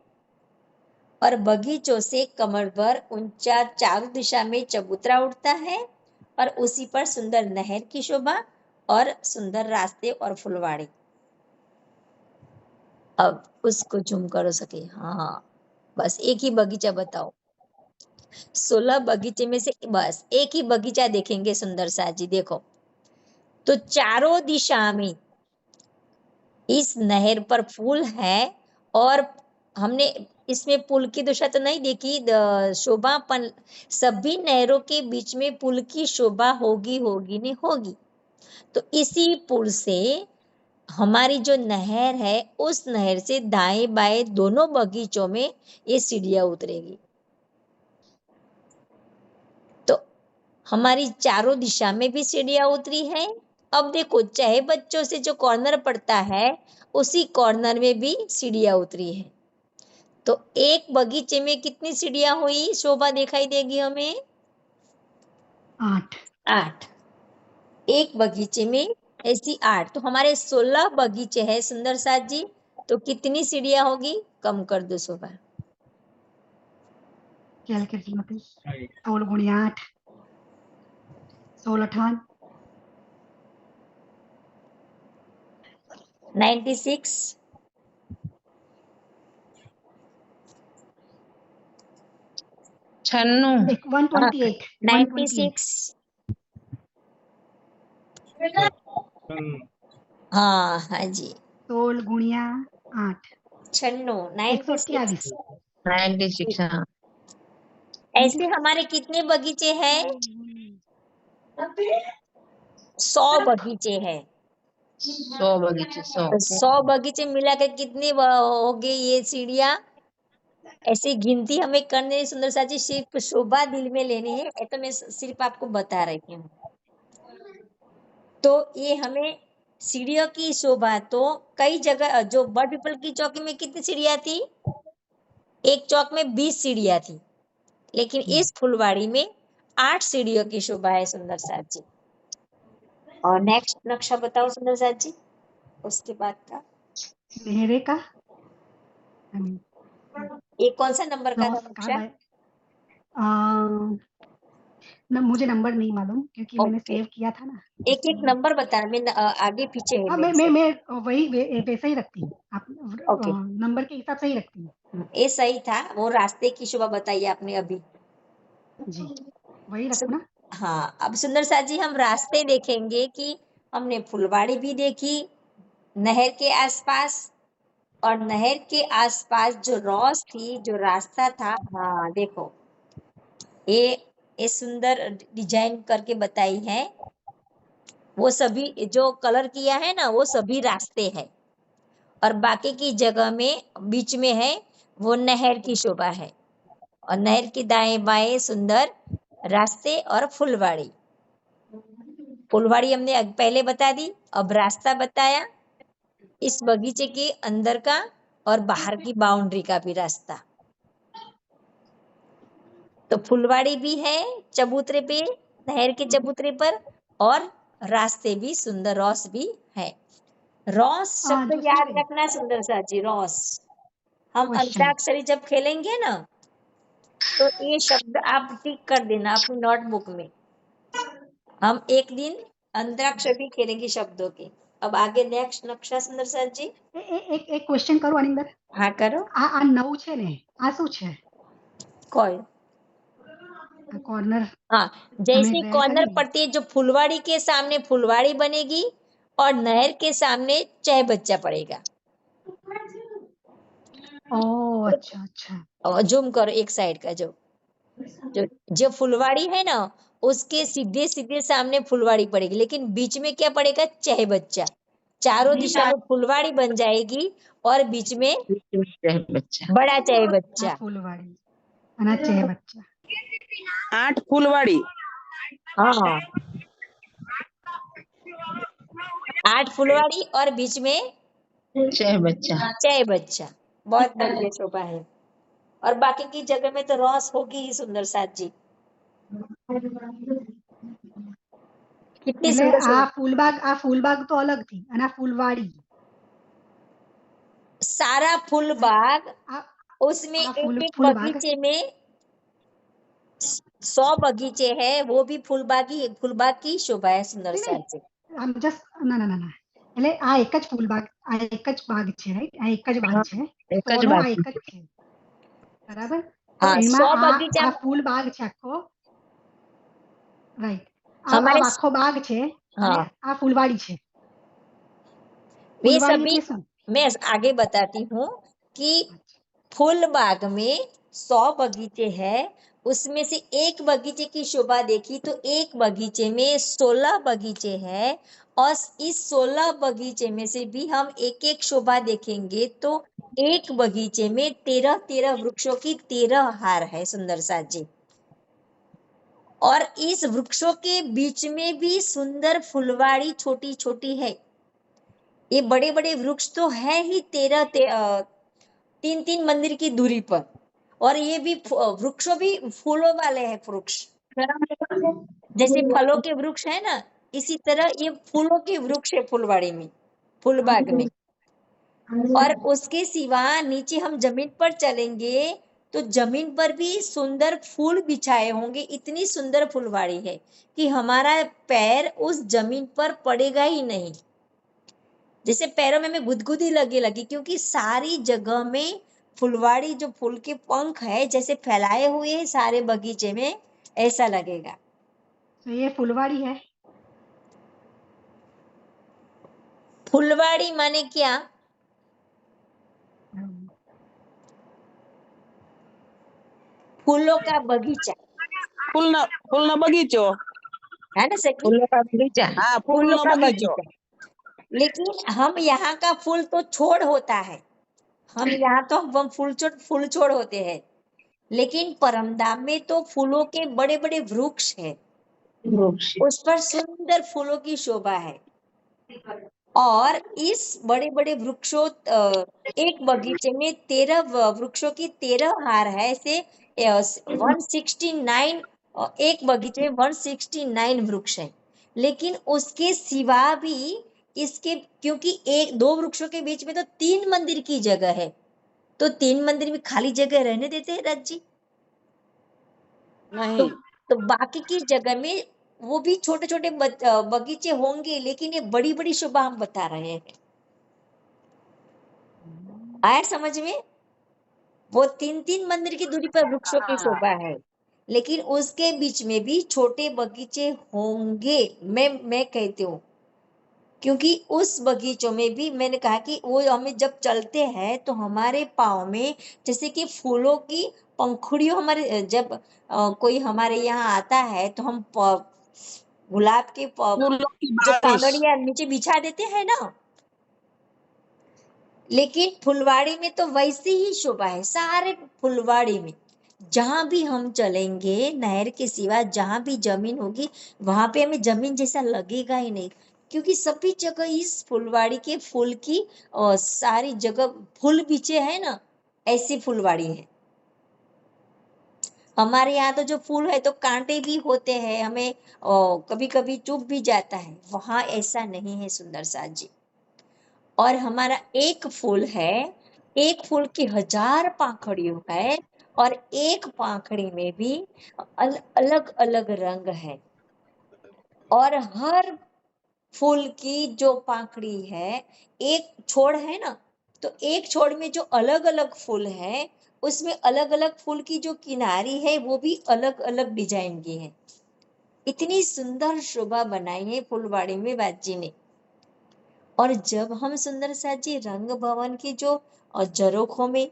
और बगीचों से कमर भर ऊंचा चारों दिशा में चबूतरा उठता है और उसी पर सुंदर नहर की शोभा और सुंदर रास्ते और फुलवाड़ी। अब उसको जूम करो सके, हाँ बस एक ही बगीचा बताओ। 16 बगीचे में से बस एक ही बगीचा देखेंगे सुंदर साथ जी। देखो तो चारों दिशा में इस नहर पर फूल है और हमने इसमें पुल की दिशा तो नहीं देखी, शोभा पर सभी नहरों के बीच में पुल की शोभा होगी होगी नहीं होगी। तो इसी पुल से हमारी जो नहर है उस नहर से दाएं बाएं दोनों बगीचों में ये सीढ़ियां उतरेगी। तो हमारी चारों दिशा में भी सीढ़ियां उतरी है। अब देखो चाहे बच्चों से जो कॉर्नर पड़ता है उसी कॉर्नर में भी सीढ़ियां उतरी है। तो एक बगीचे में कितनी सीढ़ियां हुई, शोभा दिखाई देगी हमें? 8। एक बगीचे में ऐसी 8, तो हमारे 16 बगीचे हैं सुंदर साथ जी। तो कितनी सीढ़ियां होगी, कम कर दो शोभा। कैलकुलेट मतलब 16 गुणिया 8 16 96 128 96 हाँ हाँ जी 16 गुणिया 8 96 96 हाँ। ऐसे हमारे कितने बगीचे हैं? 100 बगीचे हैं। 100 बगीचे 100 तो 100 बगीचे मिलाकर कितनी होगी ये सीढ़ियां? ऐसी गिनती हमें करने नहीं सुंदर सा जी, सिर्फ शोभा दिल में लेनी है। ये तो मैं सिर्फ आपको बता रही हूँ। तो ये हमें सीढ़ियों की शोभा तो कई जगह, जो बर्ड पीपल की चौकी में कितनी सीढ़ियां थी? एक चौक में 20 सीढ़ियां थी, लेकिन इस फुलवाड़ी में 8 सीढ़ियों की शोभा है सुंदर साथ जी। और नेक्स्ट नक्शा बताओ सुंदर साथ जी, उसके बाद का। मेहरे का ये कौन सा नंबर का था क्रॉस का नक्शा? मुझे नंबर नहीं मालूम क्योंकि मैंने ओके, सेव किया था ना। एक एक नंबर बताना, मैं आगे पीछे है हाँ मेरे से। मैं वही वैसा ही रखती हूँ। आप ओके, नंबर के हिसाब से ही रखती हूँ। ये सही था। वो रास्ते की शोभा बताई आपने अभी। जी वही रखूँ ना। हाँ, अब सुंदर साथ जी हम रास्ते देखेंगे कि हमने फुलवाड़ी भी देखी नहर के आसपास, और नहर के आसपास जो रॉस थी, जो रास्ता था, हाँ देखो ये सुंदर डिजाइन करके बताई है। वो सभी जो कलर किया है ना, वो सभी रास्ते है, और बाकी की जगह में बीच में है वो नहर की शोभा है, और नहर के दाएं बाएं सुंदर रास्ते और फुलवाड़ी। फुलवाड़ी हमने पहले बता दी, अब रास्ता बताया, इस बगीचे के अंदर का और बाहर की बाउंड्री का भी रास्ता। तो फुलवाड़ी भी है चबूतरे पे, नहर के चबूतरे पर, और रास्ते भी सुंदर, रॉस भी है। रॉस शब्द जो याद रखना सुंदर सा जी, रॉस। हम क्वेश्चन अंतराक्षरी जब खेलेंगे ना, तो ये शब्द आप टिक कर देना अपनी नोटबुक में। हम एक दिन अंतराक्षरी खेलेंगे शब्दों के। अब आगे नेक्स्ट नक्शा सुंदर सर जी। એક ક્વેશ્ચન કરું આની અંદર. हाँ करो। આ 9 છે ને, આ શું છે? कॉल। આ કોર્નર हाँ, हमें जैसे वैसा कॉर्नर नहीं है. पड़ती है, जो फुलवाड़ी के सामने फुलवाड़ी बनेगी और नहर के सामने चाय बच्चा पड़ेगा। ओह अच्छा अच्छा. और जूम करो एक साइड का, जो जो फुलवाड़ी है ना, उसके सीधे सीधे सामने फुलवाड़ी पड़ेगी, लेकिन बीच में क्या पड़ेगा? चाय बच्चा। चारों दिशा में फुलवाड़ी बन जाएगी और बीच में बच्चा बड़ा चाय આ बच्चा। ફૂલવાડી અને આ છે બચ્ચા. 8 फुलवाड़ी। हाँ, 8 फुलवाड़ी और बीच में चाय बच्चा। चाय बच्चा। बहुत बढ़िया शोभा है। और बाकी की जगह में तो रॉस होगी ही सुंदर साथ जी। कितनी એટલે सुंदर शोभा। આ ફૂલબાગ તો અલગ થી અને આ ફૂલવાડી. सारा फूल बाग, આ उसमें આ एक एक ફૂલબાગ बगीचे में 100 बगीचे हैं, वो भी फूलबाग की शोभा है सुंदर નહીં साथ जी। આમ જસ્ટ ના એટલે આ એક જ ફૂલબાગ, આ એક જ બાગ છે, રાઈટ? આ એક જ બાગ हाँ, છે, एक ज કોનો આ बात એક જ છે, બરાબર? તો हाँ, એમાં 100 આ बगीचा આ ફૂલબાગ છે આખો, રાઈટ? આ हमारे। આખો બાગ છે અને हाँ, આ ફૂલવાડી છે. वे ફૂલવાડી सभी એટલે શું? मैं आगे बताती हूँ कि फूल बाग में 100 बगीचे हैं, उसमें से एक बगीचे की शोभा देखी तो एक बगीचे में 16 बगीचे हैं, और इस 16 बगीचे में से भी हम एक एक शोभा देखेंगे तो एक बगीचे में 13 वृक्षों की 13 हार है सुंदर सा जी। और इस वृक्षों के बीच में भी सुंदर फुलवाड़ी छोटी छोटी है। ये बड़े बड़े वृक्ष तो है ही 3 मंदिर की दूरी पर, और ये भी वृक्षों भी फूलों वाले हैं वृक्ष। जैसे फलों के वृक्ष है ना, इसी तरह ये फूलों के वृक्ष है फुलवाड़ी में, फूलबाग में। और उसके सिवा नीचे हम जमीन पर चलेंगे तो जमीन पर भी सुंदर फूल बिछाए होंगे। इतनी सुंदर फुलवाड़ी है कि हमारा पैर उस जमीन पर पड़ेगा ही नहीं, जैसे पैरों में हमें गुदगुदी लगी, क्योंकि सारी जगह में फुलवाड़ी, जो फूल के पंख है जैसे फैलाए हुए हैं सारे बगीचे में, ऐसा लगेगा। तो ये फुलवाड़ी है. फुलवाड़ी माने क्या? फूलों का बगीचा फूलना बगीचो। है ना सखी? फूलों का बगीचा। हाँ, फूलों फूलनो का बगीचो। बगीचा। लेकिन हम यहाँ का फूल तो छोड़ होता है, हम यहाँ तो हम फूल छोड़ होते हैं, लेकिन परमधाम में तो फूलों के बड़े बड़े वृक्ष है, वृक्ष उस पर सुंदर फूलों की शोभा है। और इस बड़े बड़े वृक्षों एक बगीचे में 13 वृक्षों की 13 हार है, ऐसे 169, एक बगीचे में 169 वृक्ष है। लेकिन उसके सिवा भी इसके, क्योंकि एक दो वृक्षों के बीच में तो 3 मंदिर की जगह है, तो 3 मंदिर में खाली जगह रहने देते हैं राज जी? नहीं, तो बाकी की जगह में वो भी छोटे छोटे बगीचे होंगे, लेकिन ये बड़ी बड़ी शोभा हम बता रहे हैं। आया समझ में? वो 3 मंदिर की दूरी पर वृक्षों की शोभा है, लेकिन उसके बीच में भी छोटे बगीचे होंगे। मैं कहती हूँ, क्योंकि उस बगीचों में भी मैंने कहा कि वो हमें जब चलते हैं तो हमारे पाँव में जैसे कि फूलों की पंखुड़ियों, हमारे जब कोई हमारे यहाँ आता है तो हम गुलाब के फूलों की जो बारिश। पागड़ियां नीचे बिछा देते हैं ना, लेकिन फुलवाड़ी में तो वैसी ही शोभा है। सारे फुलवाड़ी में जहां भी हम चलेंगे, नहर के सिवा जहां भी जमीन होगी, वहां पे हमें जमीन जैसा लगेगा ही नहीं, क्योंकि सभी जगह इस फुलवाड़ी के फूल की सारी जगह फूल बिछे हैं ना, ऐसी फुलवाड़ी है। हमारे यहाँ तो जो फूल है तो कांटे भी होते हैं, हमें कभी कभी चुभ भी जाता है, वहां ऐसा नहीं है सुंदर साथ जी। और हमारा एक फूल है, एक फूल की 1000 पाखड़ियों है, और एक पाखड़ी में भी अलग अलग रंग है। और हर फूल की जो पाखड़ी है, एक छोड़ है ना, तो एक छोड़ में जो अलग अलग फूल है, उसमें अलग अलग फूल की जो किनारी है वो भी अलग अलग डिजाइन की है। इतनी सुंदर शोभा बनाई है फुलवाड़ी में बाजी ने। और जब हम सुंदर साथ जी रंग भवन की जो झरोखों में,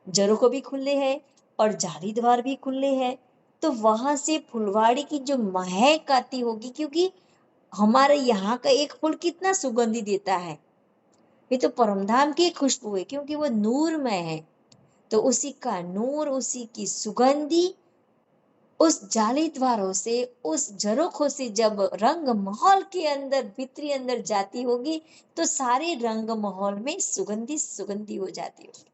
झरोखों भी खुले हैं और जाली द्वार भी खुले हैं, तो वहां से फुलवाड़ी की जो महक आती होगी, क्योंकि हमारे यहाँ का एक फूल कितना सुगंधी देता है, ये तो परमधाम की खुशबू है, क्योंकि वो नूरमय है। तो उसी का नूर, उसी की सुगंधी उस जाली द्वारों से, उस झरोखों से जब रंग महल के अंदर, भीतरी अंदर जाती होगी, तो सारे रंग महल में सुगंधी सुगंधी हो जाती होगी।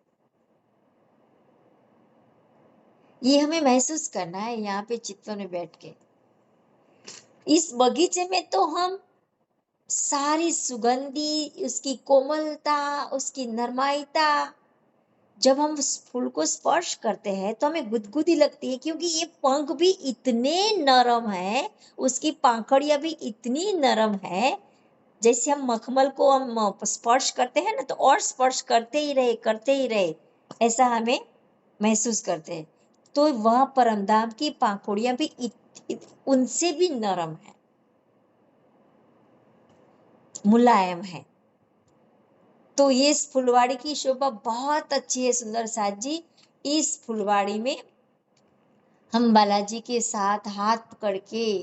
ये हमें महसूस करना है यहाँ पे चित्तों में बैठ के। इस बगीचे में तो हम सारी सुगंधी, उसकी कोमलता, उसकी नरमाइता, जब हम उस फूल को स्पर्श करते हैं तो हमें गुदगुदी लगती है, क्योंकि ये पंख भी इतने नरम है, उसकी पाखड़ियां भी इतनी नरम है। जैसे हम मखमल को हम स्पर्श करते हैं ना, तो और स्पर्श करते ही रहे ऐसा हमें महसूस करते हैं। तो वह परमधाम की पाखड़ियां भी उनसे भी नरम है, मुलायम है। तो ये इस फुलवाड़ी की शोभा बहुत अच्छी है सुंदर साथ जी। इस फुलवाड़ी में हम बालाजी के साथ हाथ पकड़ के,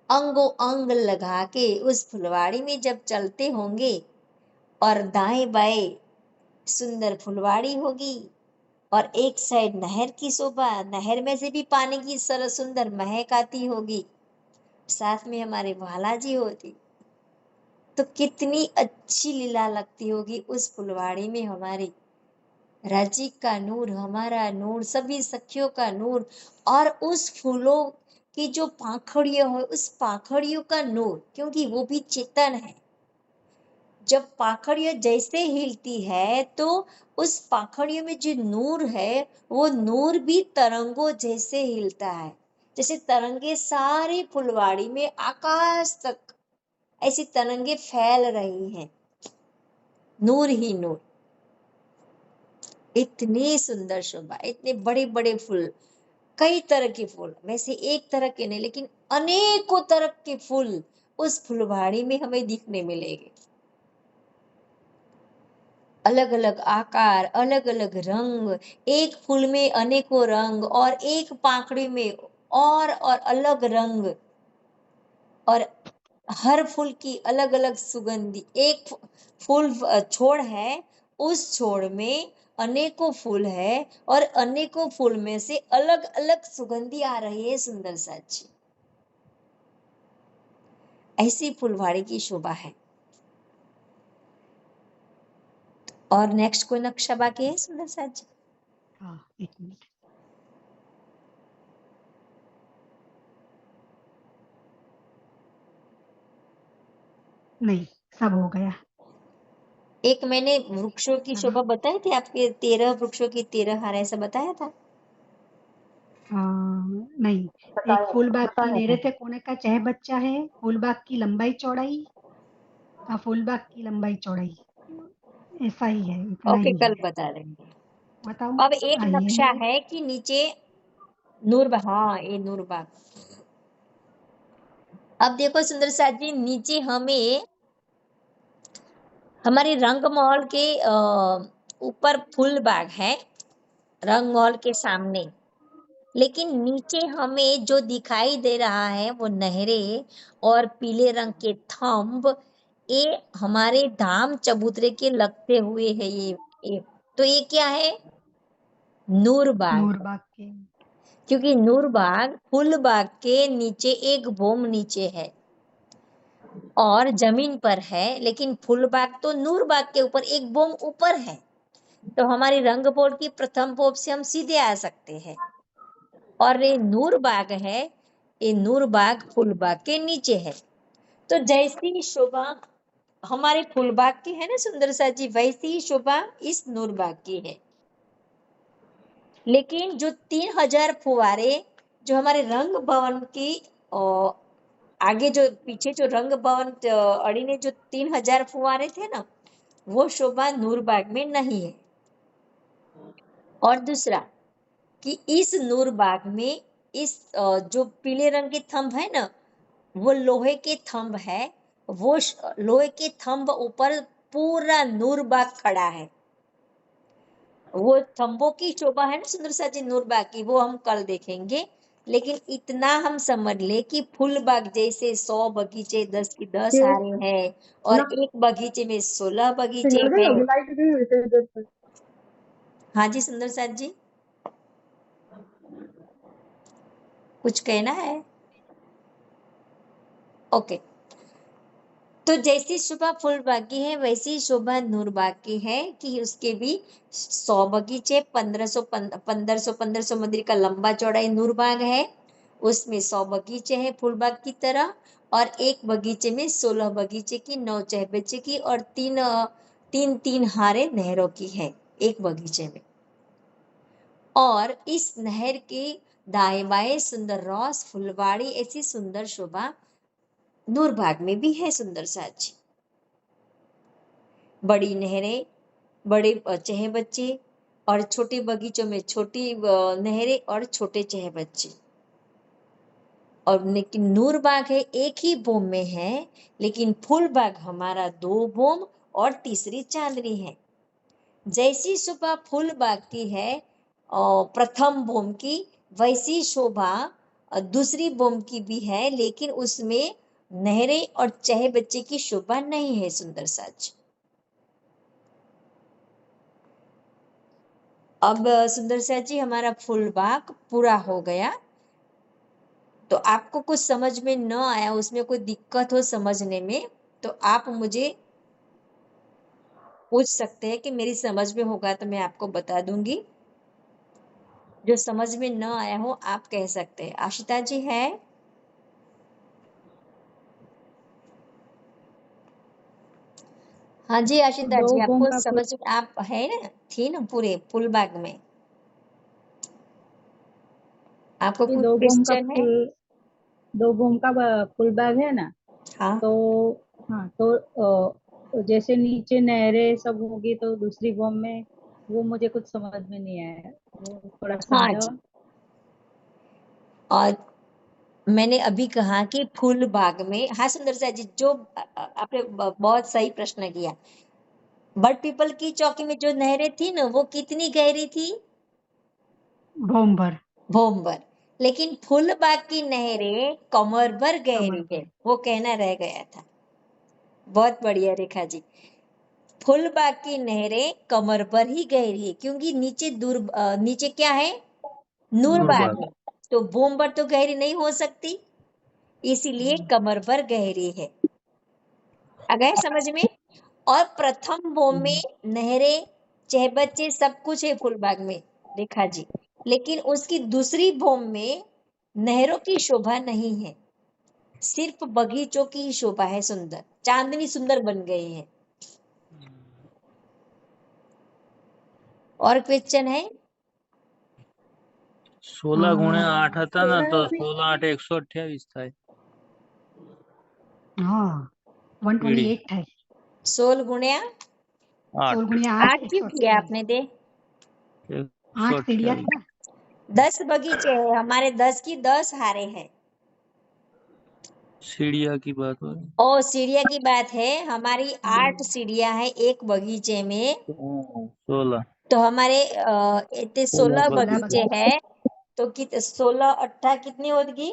अंगों अंग लगा के उस फुलवाड़ी में जब चलते होंगे, और दाएं बाएं सुंदर फुलवाड़ी होगी, और एक साइड नहर की शोभा, नहर में से भी पानी की सरस सुंदर महक आती होगी, साथ में हमारे बालाजी होती, तो कितनी अच्छी लीला लगती होगी उस फुलवाड़ी में। हमारी राजी का नूर, हमारा नूर, सभी सखियों का नूर, और उस फूलों की जो पाखड़ियों है, उस पाखड़ियों का नूर, क्योंकि वो भी चेतन है। जब पाखड़ियों जैसे हिलती है, तो उस पाखड़ियों में जो नूर है, वो नूर भी तरंगों जैसे हिलता है, जैसे तरंगे सारी फुलवाड़ी में आकाश तक ऐसी तरंगे फैल रही हैं, नूर ही नूर। इतनी सुंदर शोभा, इतने बड़े बड़े फूल, कई तरह के फूल, वैसे एक तरह के नहीं, लेकिन अनेकों तरह के फूल उस फुलवाड़ी में हमें दिखने मिलेंगे। अलग अलग आकार, अलग अलग रंग, एक फूल में अनेकों रंग, और एक पाखड़ी में और अलग रंग, और हर फूल की अलग अलग सुगंधी। एक फूल छोड़ है, उस छोड़ में अनेकों फूल है और अनेकों फूल में से अलग अलग सुगंधी आ रही है सुंदर साथ जी। ऐसी फुलवाड़ी की शोभा है। और नेक्स्ट कोई नक्शा बाकी है सुंदर साथ जी? हाँ, एक मिनट। नहीं, सब हो गया। एक मैंने वृक्षों की सब शोभा बताई थी आपके, 13 वृक्षों की 13 हार, ऐसा बताया था? नहीं, एक बताया फूलबाग की बताया नेरे था। थे कोने का चह बच्चा है, फूलबाग की लंबाई चौड़ाई, फूलबाग की लंबाई चौड़ाई, ऐसा ही है, इतना ओके, ही कल है। बता देंगे। बताओ। अब एक आइए। नक्शा है कि नीचे नूरबाग, हाँ ये नूरबाग। अब देखो सुंदर साथ जी, नीचे हमें हमारे रंग महल के ऊपर फूल बाग है, रंग महल के सामने, लेकिन नीचे हमें जो दिखाई दे रहा है वो नहरें और पीले रंग के थंब, ये हमारे धाम चबूतरे के लगते हुए है। ये तो ये क्या है? नूरबाग। नूरबाग के क्योंकि नूरबाग फूलबाग के नीचे एक बोम नीचे है और जमीन पर है, लेकिन फूलबाग तो नूरबाग के ऊपर एक बोम ऊपर है। तो हमारी रंग बोर्ड की प्रथम बोम से हम सीधे आ सकते हैं। और ये नूरबाग है, ये नूरबाग फूलबाग के नीचे है। तो जैसी शोभा हमारे फूलबाग की है ना सुंदर सा जी, वैसी ही शोभा इस नूरबाग की है। लेकिन जो 3000 फुवारे जो हमारे रंग भवन की आगे जो पीछे जो रंग भवन अड़ी ने जो 3000 फुवारे थे ना, वो शोभा नूरबाग में नहीं है। और दूसरा कि इस नूरबाग में इस जो पीले रंग के थंब है ना, वो लोहे के थंब है। वो लोहे के थंब ऊपर पूरा नूरबाग खड़ा है। वो थंबों की शोभा है ना सुंदर सा जी नूरबाग की, वो हम कल देखेंगे। लेकिन इतना हम समझ ले कि फूलबाग जैसे 100 बगीचे 10 की 10 ये हारे हैं और ना एक बगीचे में 16 बगीचे सिग्नल गई हैं। होगी, लाइट गई हुई थी इधर पर। हाँ जी सुंदर साथ जी, कुछ कहना है? ओके। तो जैसी शोभा फूलबाग की है वैसी शोभा नूरबाग की है कि उसके भी 100 बगीचे, 1500 मंदिर का लंबा चौड़ाई नूरबाग है, उसमें 100 बगीचे हैं फूलबाग की तरह, और एक बगीचे में 16 बगीचे की, 9 चहबच्चे की और तीन हारे नहरों की है एक बगीचे में। और इस नहर के दाएं बाएं सुंदर रोस फुलवाड़ी, ऐसी सुंदर शोभा नूरबाग में भी है सुंदर साज। बड़ी नहरें, बड़े चहबच्चे और छोटे बगीचों में छोटी नहरें और छोटे चहबच्चे। और लेकिन नूरबाग है एक ही बोम में है, लेकिन फूलबाग हमारा 2 बोम और तीसरी चांदनी है। जैसी शोभा फूलबाग की है प्रथम बोम की, वैसी शोभा दूसरी बोम की भी है, लेकिन उसमें नहरें और चहबच्चे की शोभा नहीं है सुंदर साज। अब सुंदर साज जी हमारा फूलबाग पूरा हो गया। तो आपको कुछ समझ में न आया, उसमें कोई दिक्कत हो समझने में, तो आप मुझे पूछ सकते हैं कि मेरी समझ में होगा तो मैं आपको बता दूंगी। जो समझ में न आया हो आप कह सकते हैं। आशिता जी है? हाँ जी आशिता दो जी, बोम आपको का समझ में आप है ना, थी ना पूरे फूलबाग में? आपको ये कुछ दो बोम का क्वेश्चन है? फुल, दो बोम का फुल बैग है ना। हाँ तो हाँ, तो जैसे नीचे नहरें सब होगी तो दूसरी बोम में, वो मुझे कुछ समझ में नहीं आया, वो थोड़ा हाँ समझाओ। जी। और मैंने अभी कहा कि फूलबाग में, हाँ सुंदर सा जी, जो आपने बहुत सही प्रश्न किया। बट पीपल की चौकी में जो नहरें थी ना, वो कितनी गहरी थी? बोम भर, भूम भर। लेकिन फूलबाग की नहरें कमर भर कमर गहरी है, भर। वो कहना रह गया था। बहुत बढ़िया रेखा जी। फूलबाग की नहरें कमर पर ही गहरी है, क्योंकि नीचे क्या है, नूरबाग नूरबाग। है, तो बोम पर तो गहरी नहीं हो सकती, इसीलिए कमर पर गहरी है। आ गए समझ में। और प्रथम बोम में नहरें, चहबच्चे सब कुछ है फूलबाग में, रेखा जी, लेकिन उसकी दूसरी बोम में नहरों की शोभा नहीं है, सिर्फ बगीचों की ही शोभा है, सुंदर, चांदनी सुंदर बन गई है। और क्वेश्चन है? 16 गुणे 8 હતા ને તો 16 8 128 થાય. हाँ 128 है। 16 गुणिया 8 16 गुणिया 8 8 क्यों किया 128। आपने दे? 8 सीढ़ियाँ 128. थी ना। 10 बगीचे हैं हमारे, 10 की 10 हारे हैं। सीढ़िया की बात हो रही. और सीढ़िया की बात है, हमारी 8 सीढ़ियां हैं एक बगीचे में, 16 तो हमारे 16 16 बगीचे हैं, तो 16 अट्ठा कितनी होगी?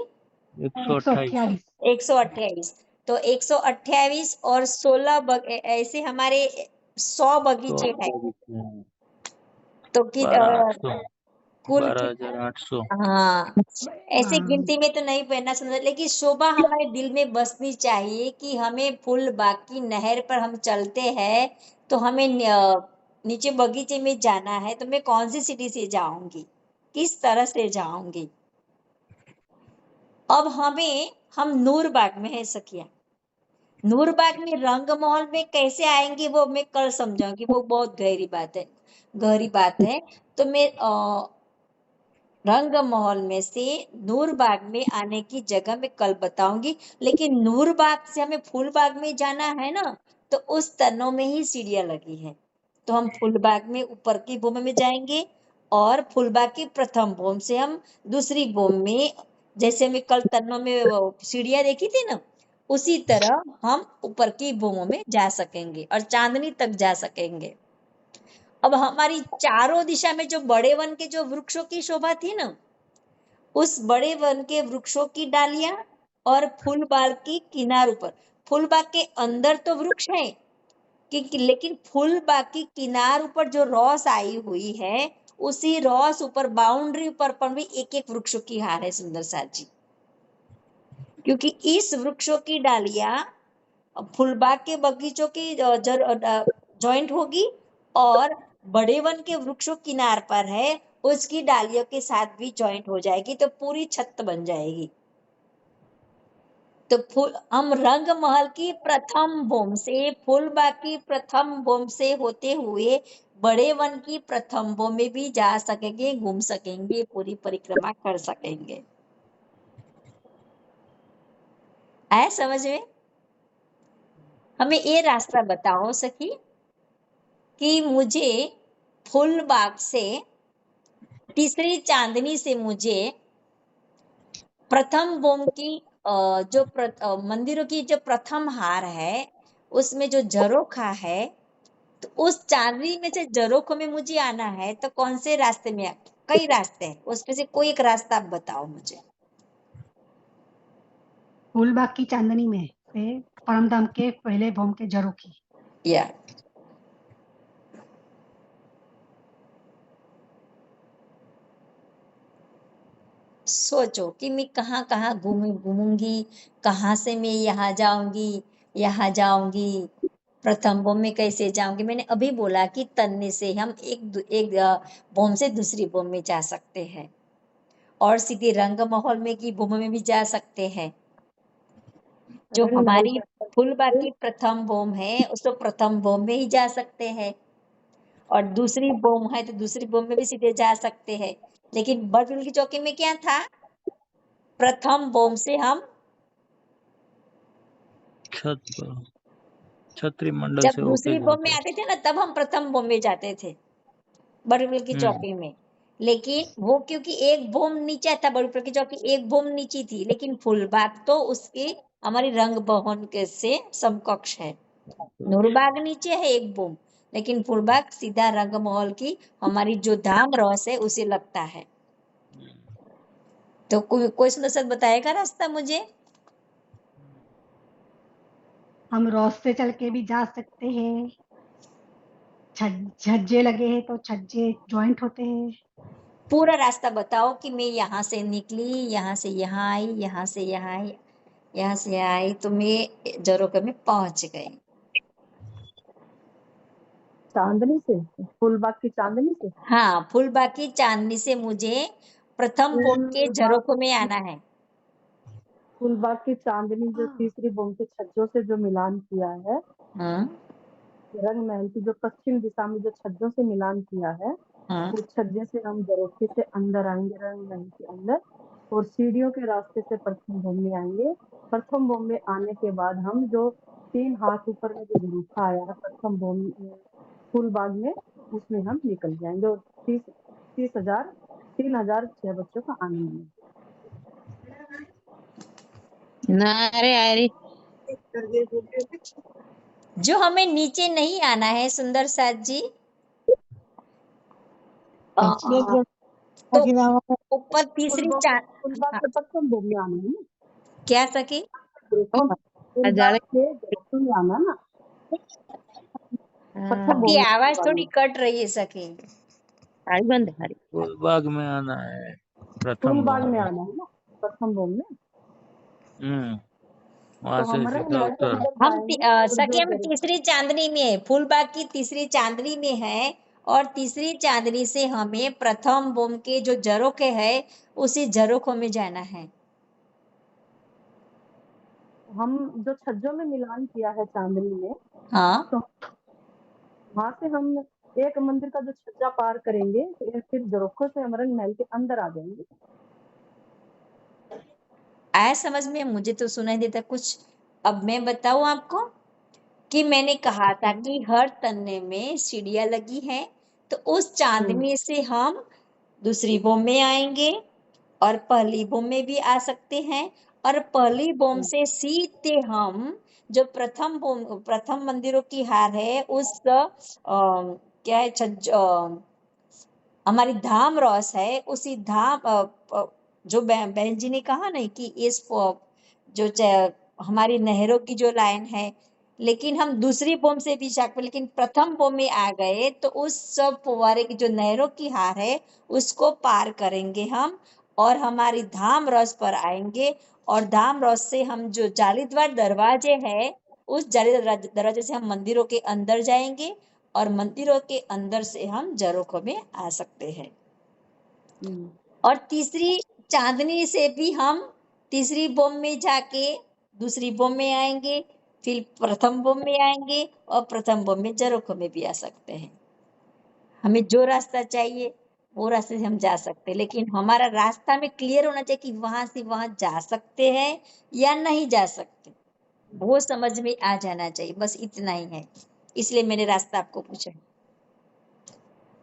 128. 128। तो 128 और 16 ऐसे हमारे 100 बगीचे हैं, तो 12,800. कुल 12,800. हाँ, ऐसे हाँ, गिनती में तो नहीं पढ़ना सुंदर, लेकिन शोभा हमारे दिल में बसनी चाहिए कि हमें फूलबाग की नहर पर हम चलते हैं, तो हमें नीचे बगीचे में जाना है, तो मैं कौन सी सिटी से जाऊंगी, किस तरह से जाऊंगी। अब हम नूरबाग में है सखिया, नूरबाग में रंग महल में कैसे आएंगे वो मैं कल समझाऊंगी, वो बहुत गहरी बात है। तो मैं रंग महल में से नूरबाग में आने की जगह मैं कल बताऊंगी, लेकिन नूरबाग से हमें फूलबाग में जाना है ना, तो उस तनों में ही सीढ़ियां लगी है, तो हम फूलबाग में ऊपर की बोम में जाएंगे, और फूलबाग की प्रथम बोम से हम दूसरी बोम में, जैसे मैं कल तन्नों में सीढ़ियां देखी थी ना, उसी तरह हम ऊपर की बोमों में जा सकेंगे और चांदनी तक जा सकेंगे। अब हमारी चारों दिशा में जो बड़े वन के जो वृक्षों की शोभा थी ना, उस बड़े वन के वृक्षों की डालियां और फूलबाग की किनारों पर, फूलबाग के अंदर तो वृक्ष है लेकिन फूलबाग की किनार पर जो रॉस आई हुई है, उसी रॉस ऊपर बाउंड्री पर भी एक एक वृक्षों की हार है सुंदर साजी, क्योंकि इस वृक्षों की डालियां फूलबाग के बगीचों की जॉइंट होगी, और बड़े वन के वृक्षों किनार पर है, उसकी डालियों के साथ भी जॉइंट हो जाएगी, तो पूरी छत बन जाएगी। तो हम रंग महल की प्रथम बोम से, फूलबाग की प्रथम बोम से होते हुए बड़े वन की प्रथम बोम में भी जा सकेंगे, घूम सकेंगे, पूरी परिक्रमा कर सकेंगे। आया समझ में? हमें ये रास्ता बताओ सखी कि मुझे फूलबाग से तीसरी चांदनी से मुझे प्रथम बोम की मंदिरों की जो प्रथम हार है, उसमें जो झरोखा है, तो उस चांदनी में से झरोखों में मुझे आना है, तो कौन से रास्ते में? कई रास्ते हैं, उसमें से कोई एक रास्ता आप बताओ मुझे। फूलबाग की चांदनी में से परमधाम के पहले भोम के झरोखी। या सोचो कि मैं कहाँ कहाँ घूमूंगी, कहाँ से मैं यहाँ जाऊंगी, प्रथम बोम में कैसे जाऊंगी। मैंने अभी बोला कि तन्ने से हम एक बोम से दूसरी बोम में जा सकते हैं, और सीधे रंग महल में की बोम में भी जा सकते हैं। जो हमारी फूलबाग की प्रथम बोम है, उस तो प्रथम बोम में ही जा सकते हैं, और दूसरी बोम है तो दूसरी बोम में भी सीधे जा सकते हैं। लेकिन बड़बिल की चौकी में क्या था? प्रथम बोम से हम छत पर छतरी मंडल जब से होके दूसरी बोम में जाते. आते थे ना, तब हम प्रथम बोम में जाते थे बड़बिल की चौकी में। लेकिन वो क्योंकि एक बोम नीचे था, बड़बिल की चौकी एक बोम नीचे थी, लेकिन फूलबाग तो उसके हमारी रंग बहन के से समकक्ष है। नूरबाग नीचे है एक बोम, लेकिन फूलबाग सीधा रंग महल की हमारी जो धाम रस है उसे लगता है। तो कोई सुंदर सा बताएगा रास्ता मुझे? हम रोज से चल के भी जा सकते हैं, झज्जे लगे हैं तो छज्जे जॉइंट होते हैं। पूरा रास्ता बताओ कि मैं यहाँ से निकली, यहाँ से यहाँ आई, यहाँ से यहाँ आई, यहाँ से यहाँ आई, तो मैं जरोखे में पहुंच गई। चांदनी से, फूलबाग की चांदनी से। हाँ, फूलबाग की चांदनी से मुझे प्रथम बोम के झरोखों में आना है। फूलबाग की चांदनी जो तीसरी बोम के छज्जों से जो मिलान किया है, हाँ रंग महल की जो पश्चिम दिशा में जो छज्जों से मिलान किया है, हाँ उस छज्जे से हम झरोखे से अंदर आएंगे, रंग महल के अंदर, और सीढ़ियों के रास्ते से प्रथम बोम में आएंगे। प्रथम बोम में आने के बाद हम जो 3 हाथ ऊपर में जो झरोखा आया है प्रथम बोम फूलबाग में, उसमें हम निकल जाएंगे और 3,006 बच्चों का आनंद लेंगे। ना अरे जो हमें नीचे नहीं आना है सुंदर साथ जी, तो ऊपर तीसरी फूलबाग के प्रथम बोम में आना है ना, क्या सके फूलबाग के झरोखे में आना ना, प्रथम बोम की में आवाज आना। थोड़ी कट रही है सके। बंद हरी फूलबाग में आना है प्रथम फूलबाग बोम में में। आना है ना, प्रथम बोम में। वहां तो से हमारा सीधा महल के उत्तर। अंदर हम जाएंगे और सके हम जो तीसरी चांदनी में है, फूलबाग की तीसरी चांदनी में है, और तीसरी चांदनी से हमें प्रथम बोम के जो झरोखे है उसी झरोखों में जाना है। हम जो छज्जों में मिलान किया है चांदनी में, हाँ तो वहां से हम एक मंदिर का जो छज्जा पार करेंगे, फिर झरोखों से हम रंग महल के अंदर आ जाएंगे। आया समझ में? मुझे तो सुनाई देता कुछ। अब मैं बताऊं आपको कि मैंने कहा था कि हर तन्ने में सीढ़ियां लगी हैं, तो उस चांदनी से हम दूसरी बोम में आएंगे और पहली बोम में भी आ सकते हैं, और पहली बोम से सीधे हम जो प्रथम मंदिरों की हार है उस क्या है हमारी धाम रॉस है, उसी धाम जो बहन जी ने कहा ना कि इस जो हमारी नहरों की जो लाइन है, लेकिन हम दूसरी बोम से भी जाकर लेकिन प्रथम बोम में आ गए तो उस सब फुवारे की जो नहरों की हार है उसको पार करेंगे हम, और हमारी धाम रस पर आएंगे, और धाम रस से हम जो जालीदार दरवाजे हैं उस जालीदार दरवाजे से हम मंदिरों के अंदर जाएंगे, और मंदिरों के अंदर से हम झरोखों में आ सकते हैं। और तीसरी चांदनी से भी हम तीसरी बोम में जाके दूसरी बोम में आएंगे, फिर प्रथम बोम में आएंगे और प्रथम बोम में झरोखों में भी आ सकते हैं। हमें जो रास्ता चाहिए वो रास्ते से हम जा सकते हैं, लेकिन हमारा रास्ता में क्लियर होना चाहिए कि वहां से वहां जा सकते हैं या नहीं जा सकते, वो समझ में आ जाना चाहिए, बस इतना ही है। इसलिए मैंने रास्ता आपको पूछा।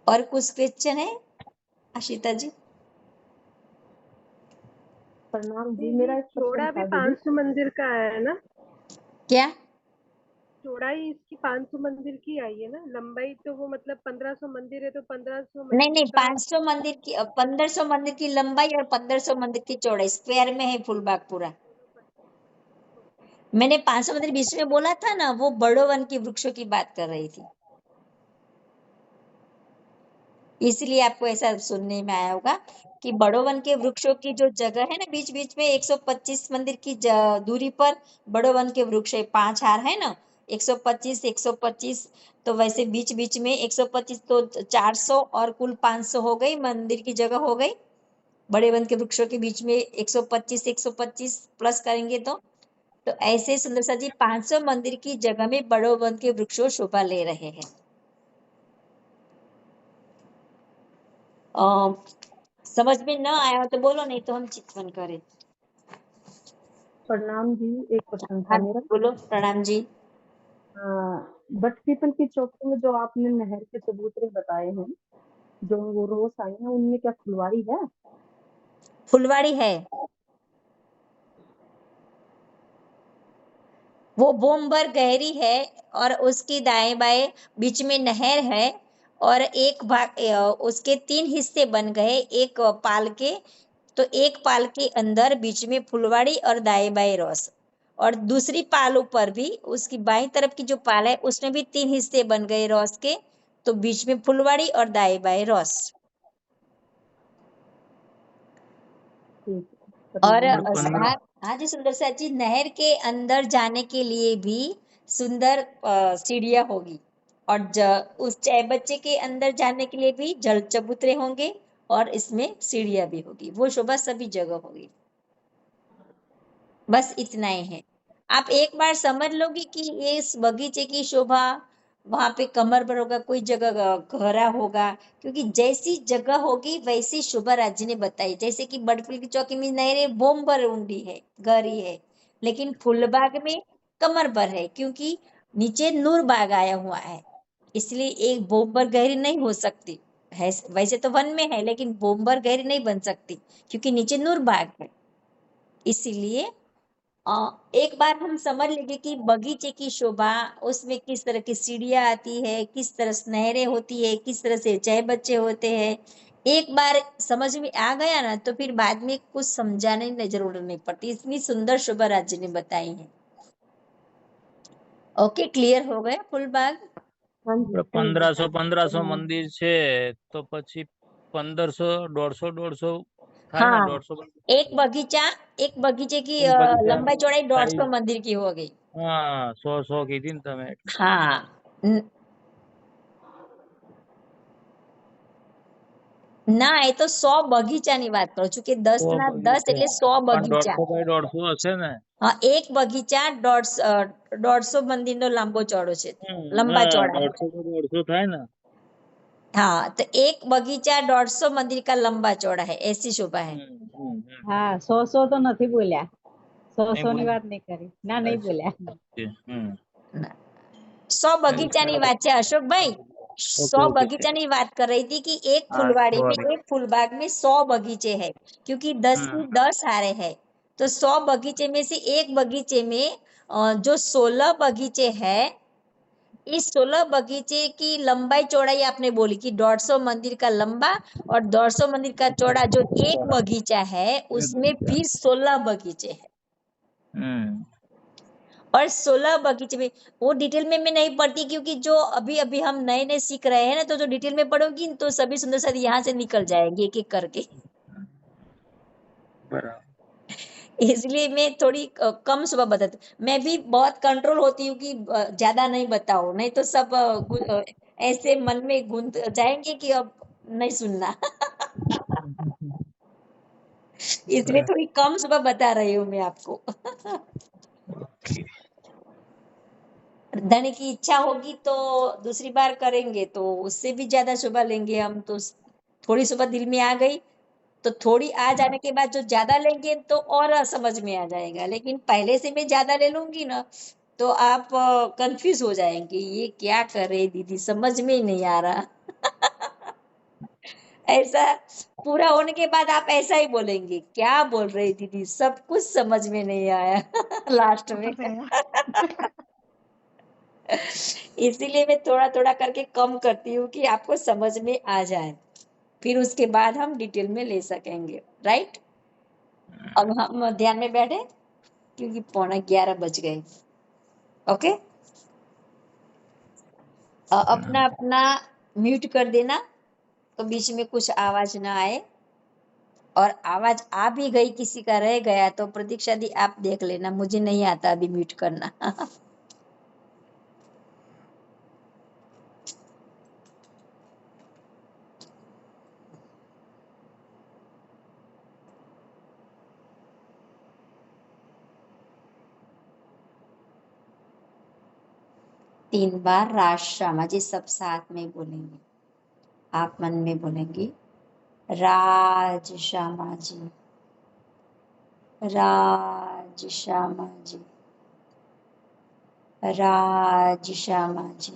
और कुछ क्वेश्चन है आशिता जी? प्रणाम जी, मेरा एक चौड़ा प्रश्न भी था दीदी। 500 मंदिर का है ना? क्या चौड़ाई इसकी 500 मंदिर की आई है ना, लंबाई तो वो मतलब 1500 मंदिर है तो 1500 नहीं मंदिर का 500 मंदिर की 1500 मंदिर की लंबाई और 1500 मंदिर की चौड़ाई स्क्वायर में है फूलबाग पूरा। मैंने 500 मंदिर बीच में बोला था ना, वो बड़ो वन के वृक्षों की बात कर रही थी, इसलिए आपको ऐसा सुनने में आया होगा कि बड़ो वन के वृक्षों की जो जगह है ना बीच बीच में 125 मंदिर की दूरी पर बड़ो वन के वृक्ष 5 हार है ना, 125 125, तो वैसे बीच बीच में 125 तो 400 और कुल 500 हो गई मंदिर की जगह हो गई। बड़े वन के वृक्षों के बीच में 125 प्लस करेंगे तो ऐसे सुंदर सा जी 500 मंदिर की जगह में बड़ो वन के वृक्षों शोभा ले रहे हैं। समझ में न आया हो तो बोलो, नहीं तो हम चित्वन करें। प्रणाम जी, एक प्रश्न था हाँ मेरा। बोलो। प्रणाम जी। बट पीपल की चौकी में जो आपने नहर के चबूतरे बताए हैं, जो वो रोज आई हैं, उनमें क्या फुलवारी है? फुलवाड़ी है, वो बोम भर गहरी है और उसकी दाएं बाएं बीच में नहर है, और एक भाग उसके 3 हिस्से बन गए एक पाल के, तो एक पाल के अंदर बीच में फुलवाड़ी और दाएं बाएं रस, और दूसरी पालों पर भी उसकी बाईं तरफ की जो पाल है उसमें भी 3 हिस्से बन गए रस के, तो बीच में फुलवाड़ी और दाएं बाएं रॉस। ठीक है। और पंद्रह हाँ जी सुंदर सा जी, नहर के अंदर जाने के लिए भी सुंदर सीढ़ियां होगी, और उस चाय बच्चे के अंदर जाने के लिए भी जल चबूतरे होंगे, और इसमें सीढ़ियां भी होगी। वो शोभा सभी जगह होगी। बस इतना ही है। आप एक बार समझ लोगे कि ये इस बगीचे की शोभा, वहां पे कमर पर होगा, कोई जगह गहरा होगा, क्योंकि जैसी जगह होगी वैसी शोभा राज्य ने बताई। जैसे कि बर्डफुल की चौकी में नहरें बोम भर ऊंडी है, गहरी है, लेकिन फूलबाग में कमर पर है, क्योंकि नीचे नूर बाग आया हुआ है, इसलिए एक बोम्बर गहरी नहीं हो सकती है। वैसे तो वन में है, लेकिन बोम्बर गहरी नहीं बन सकती क्योंकि नीचे नूर बाग है। इसीलिए एक बार हम समझ लेंगे कि बगीचे की शोभा, उसमें किस तरह की सीढ़ियां आती है, किस तरह से नहरें होती है, किस तरह से चाय बच्चे होते हैं। एक बार समझ में आ गया ना, तो फिर बाद में कुछ समझाने की जरूरत नहीं पड़ती। इतनी सुंदर शोभा राज्य ने बताई है। ओके, क्लियर हो गया फूलबाग? हाँ जी ठीक है। 1500 મંદિર છે તો પછી 1500 150 થાય ને, हाँ, 150 एक बगीचे की એક બગીચા लंबाई चौड़ाई સાઈઝ 150 मंदिर की हो गई। હા 100 કીધી ને તમે એટલે. हाँ, ના એ તો 100 બગીચાની વાત કરું છું કે 10 100 ના 10 બગીચા એટલે 100 પણ બગીચા। 150 બાય 150 હશે ને. હા, એક બગીચા 150 મંદિરનો લાંબો ચોડો છે, લંબા હા चौड़ा है। 150 તો 150 થાય ને. हाँ, तो एक बगीचा 150 मंदिर का लंबा चौड़ा है, ऐसी शोभा है। હા 100 તો નથી બોલ્યા, 100 નહીં ની બોલ્યા. વાત નહીં કરી, ના નહીં અચ્છા, બોલ્યા. ઓકે. 100 બગીચાની વાત છે અશોકભાઈ, 100 ओके. बगीचानी बात कर रही थी कि एक हाँ फुलवाड़ी में, सॉरी. एक फूलबाग में 100 बगीचे हैं, क्योंकि 10 की 10 हारे हैं। तो 100 बगीचे में से एक बगीचे में जो 16 बगीचे हैं, इस 16 बगीचे की लंबाई चौड़ाई आपने बोली कि 150 मंदिर का लंबा और 150 मंदिर का चौड़ा जो एक बगीचा है, उसमें फिर 16 बगीचे हैं। और 16 बगीचे में, वो डिटेल में मैं नहीं पढ़ती, क्योंकि जो अभी अभी हम नए नए सीख रहे हैं ना, तो जो डिटेल में पढ़ोगी तो सभी सुंदर साथ यहाँ से निकल जाएंगे एक एक करके। इसलिए मैं थोड़ी कम सुबह बताती। मैं भी बहुत कंट्रोल होती हूँ कि ज्यादा नहीं बताओ, नहीं तो सब ऐसे मन में गूंथ जाएंगे कि अब नहीं सुनना। इसलिए थोड़ी कम सुबह बता रही हूँ मैं आपको। धन की इच्छा होगी तो दूसरी बार करेंगे, तो उससे भी ज्यादा सुबह लेंगे हम। तो थोड़ी सुबह दिल में आ गई तो थोड़ी आ जाने के बाद जो ज्यादा लेंगे तो और समझ में आ जाएगा, लेकिन पहले से मैं ज्यादा ले लूंगी ना, तो आप कंफ्यूज हो जाएंगे, ये क्या कर रहे दीदी, समझ में ही नहीं आ रहा। ऐसा पूरा होने के बाद आप ऐसा ही बोलेंगे, क्या बोल रही दीदी, सब कुछ समझ में नहीं आया लास्ट में। इसीलिए मैं थोड़ा थोड़ा करके कम करती हूँ कि आपको समझ में आ जाए, फिर उसके बाद हम डिटेल में ले सकेंगे। राइट, अब हम ध्यान में बैठे क्योंकि 11:15 बज गए। ओके, अपना अपना म्यूट कर देना, तो बीच में कुछ आवाज ना आए। और आवाज आ भी गई, किसी का रह गया, तो प्रतीक्षा दी आप देख लेना, मुझे नहीं आता अभी म्यूट करना। 3 बार राज श्यामा जी, सब साथ में बोलेंगे, आप मन में बोलेंगे, राज श्यामा जी, राज श्यामा जी, राज श्यामा जी।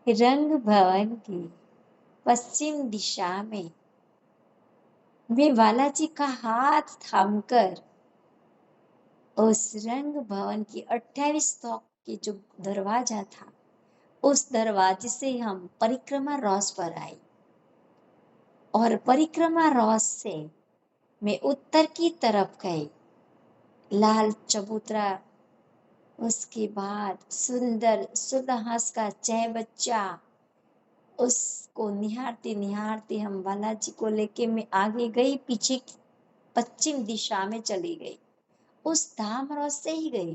रंग भवन की पश्चिम दिशा में मैं बालाजी का हाथ थामकर उस रंग भवन की 28 तोक की जो दरवाजा था, उस दरवाजे से हम परिक्रमा रॉस पर आई, और परिक्रमा रॉस से मैं उत्तर की तरफ गई। लाल चबूतरा, उसके बाद सुंदर सुलहस का चहबच्चा, उसको निहारते निहारते हम बालाजी को लेके मैं आगे गई, पीछे पश्चिम दिशा में चली गई, उस धाम रोड से ही गई।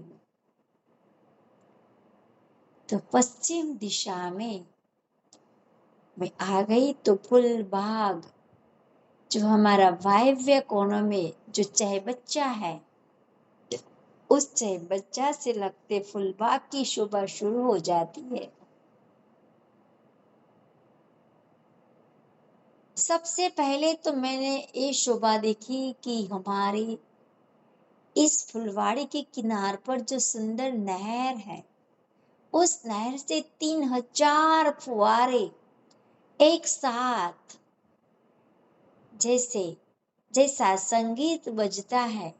तो पश्चिम दिशा में मैं आ गई तो फुल बाग, जो हमारा वायव्य कोनों में जो चहबच्चा है, उस चहबच्चा से लगते फुल बाग की शोभा शुरू हो जाती है। सबसे पहले तो मैंने ये शोभा देखी कि हमारी इस फुलवाड़ी के किनार पर जो सुंदर नहर है, उस नहर से 3000 फुवारे एक साथ, जैसा संगीत बजता है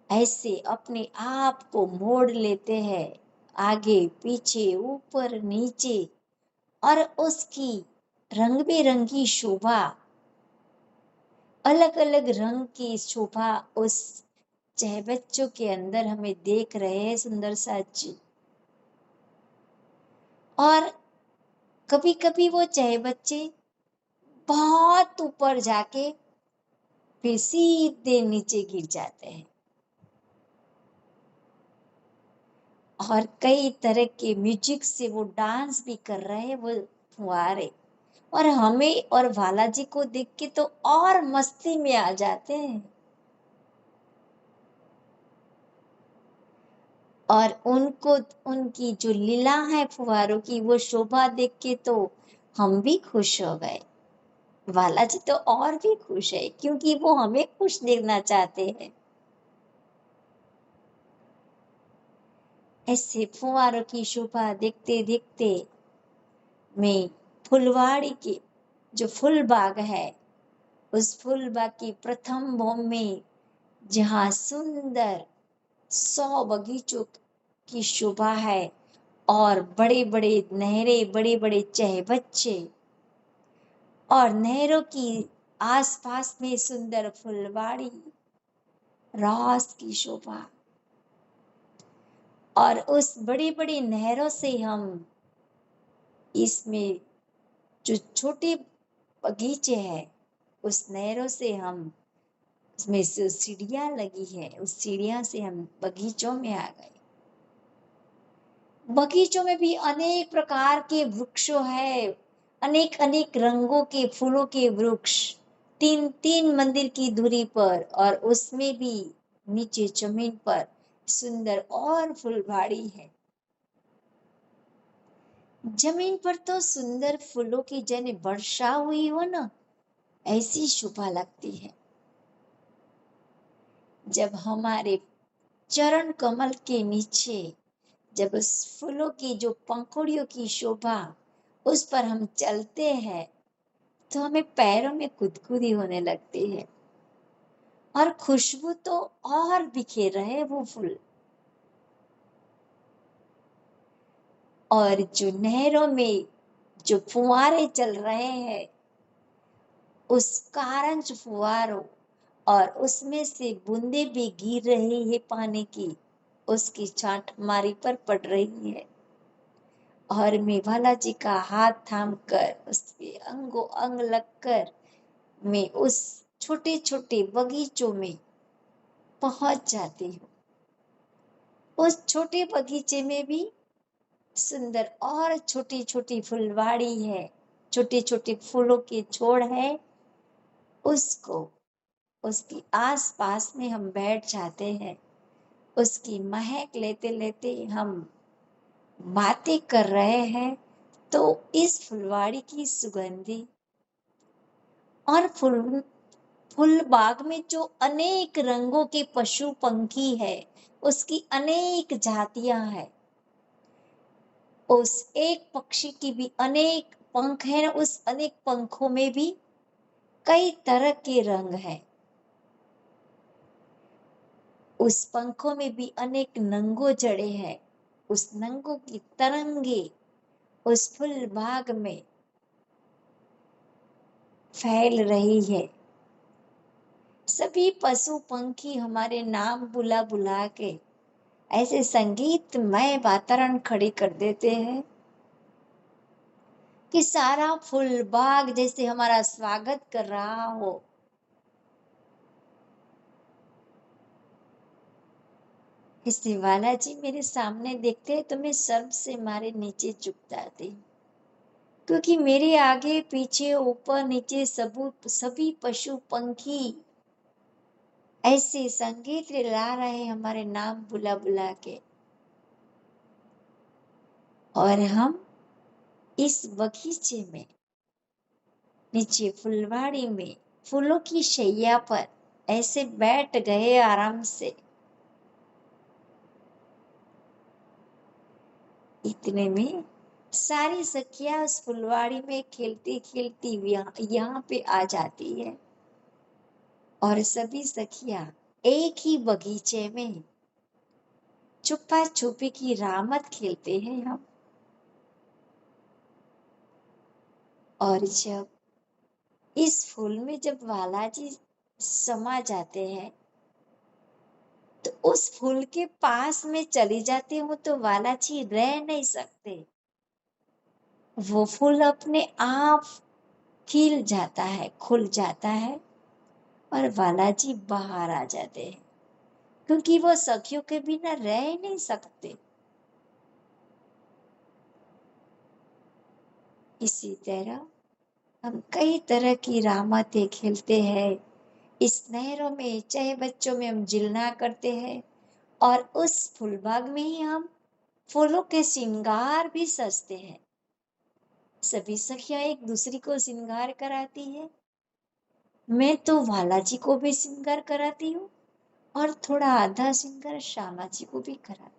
ऐसे अपने आप को मोड़ लेते हैं, आगे पीछे ऊपर नीचे, और उसकी रंग बिरंगी शोभा, अलग अलग रंग की शोभा उस चहबच्चों के अंदर हमें देख रहे हैं सुंदर सा जी। और कभी कभी वो चहबच्चे बहुत ऊपर जाके फिर सीधे नीचे गिर जाते हैं, और कई तरह के म्यूजिक से वो डांस भी कर रहे हैं वो फुहारे, और हमें और बालाजी को देख के तो और मस्ती में आ जाते हैं। और उनको, उनकी जो लीला है फुहारों की, वो शोभा देख के तो हम भी खुश हो गए। बालाजी तो और भी खुश है, क्योंकि वो हमें खुश देखना चाहते हैं। ऐसे फुहारों की शोभा देखते देखते मैं फुलवाड़ी के जो फूल बाग है, उस फूल बाग की प्रथम भूमि में, जहाँ सुंदर 100 बगीचों की शोभा है, और बड़े बड़े नहरें, बड़े बड़े चहबच्चे, और नहरों की आसपास में सुंदर फुलवाड़ी, रास की शोभा, और उस बड़ी बड़ी नहरों से हम इसमें जो छोटे बगीचे हैं, उस नहरों से हम, उसमें से सीढ़ियां लगी है, उस सीढ़ियां से हम बगीचों में आ गए। बगीचों में भी अनेक प्रकार के वृक्षों है, अनेक अनेक रंगों के फूलों के वृक्ष, 3-3 मंदिर की दूरी पर, और उसमें भी नीचे जमीन पर सुंदर और फुलवाड़ी है। जमीन पर तो सुंदर फूलों की जैसे वर्षा हुई हो ना, ऐसी शोभा लगती है। जब हमारे चरण कमल के नीचे, जब उस फूलों की जो पंखुड़ियों की शोभा, उस पर हम चलते हैं तो हमें पैरों में गुदगुदी होने लगती है, और खुशबू तो और बिखेर रहे वो फूल। और जो नहरों में जो फुहारे चल रहे हैं, उस कारंज फुहारों, और उसमें से बूंदे भी गिर रही है पानी की, उसकी छांट हमारी पर पड़ रही है, और मैं बालाजी का हाथ थाम कर, उसके अंगों अंग लगकर मैं उस छोटे छोटे बगीचों में पहुंच जाती हूँ। उस छोटे बगीचे में भी सुंदर और छोटी छोटी फुलवाड़ी है, छोटे छोटे फूलों के छोड़ है, उसको, उसकी आस पास में हम बैठ जाते हैं, उसकी महक लेते लेते हम बातें कर रहे हैं। तो इस फुलवाड़ी की सुगंधी, और फूल बाग में जो अनेक रंगों के पशु पंखी है, उसकी अनेक जातियां हैं, उस एक पक्षी की भी अनेक पंख है, उस अनेक पंखों में भी कई तरह के रंग हैं, उस पंखों में भी अनेक नंगो जड़े हैं, उस नंगों की तरंगे उस फूल बाग में फैल रही है। सभी पशु पंखी हमारे नाम बुला बुला के ऐसे संगीतमय वातावरण खड़ी कर देते हैं कि सारा फूल बाग जैसे हमारा स्वागत कर रहा हो। इसलिए वाला जी मेरे सामने देखते हैं तो मैं सर्व से मारे नीचे झुक जाती हूँ, क्योंकि मेरे आगे पीछे ऊपर नीचे सभी पशु पंखी ऐसे संगीत ला रहे हमारे नाम बुला बुला के, और हम इस बगीचे में नीचे फुलवाड़ी में फूलों की शैया पर ऐसे बैठ गए आराम से। इतने में सारी सखियां उस फुलवाड़ी में खेलती खेलती यहाँ पे आ जाती है, और सभी सखियां एक ही बगीचे में छुपा छुपी की रामत खेलते हैं हम। और जब इस फूल में जब वालाजी समा जाते हैं तो उस फूल के पास में चली जाती हूँ तो वालाजी रह नहीं सकते। वो फूल अपने आप खिल जाता है, खुल जाता है, और वालाजी बाहर आ जाते हैं, क्योंकि वो सखियों के बिना रह नहीं सकते। इसी तरह हम कई तरह की रामतें खेलते हैं इस नहरों में, चाहे बच्चों में हम जिलना करते हैं, और उस फूलबाग में ही हम फूलों के श्रृंगार भी सजते हैं। सभी सखियां एक दूसरी को श्रृंगार कराती है। मैं तो वालाजी को भी श्रृंगार कराती हूँ और थोड़ा आधा श्रृंगार श्यामा जी को भी करा।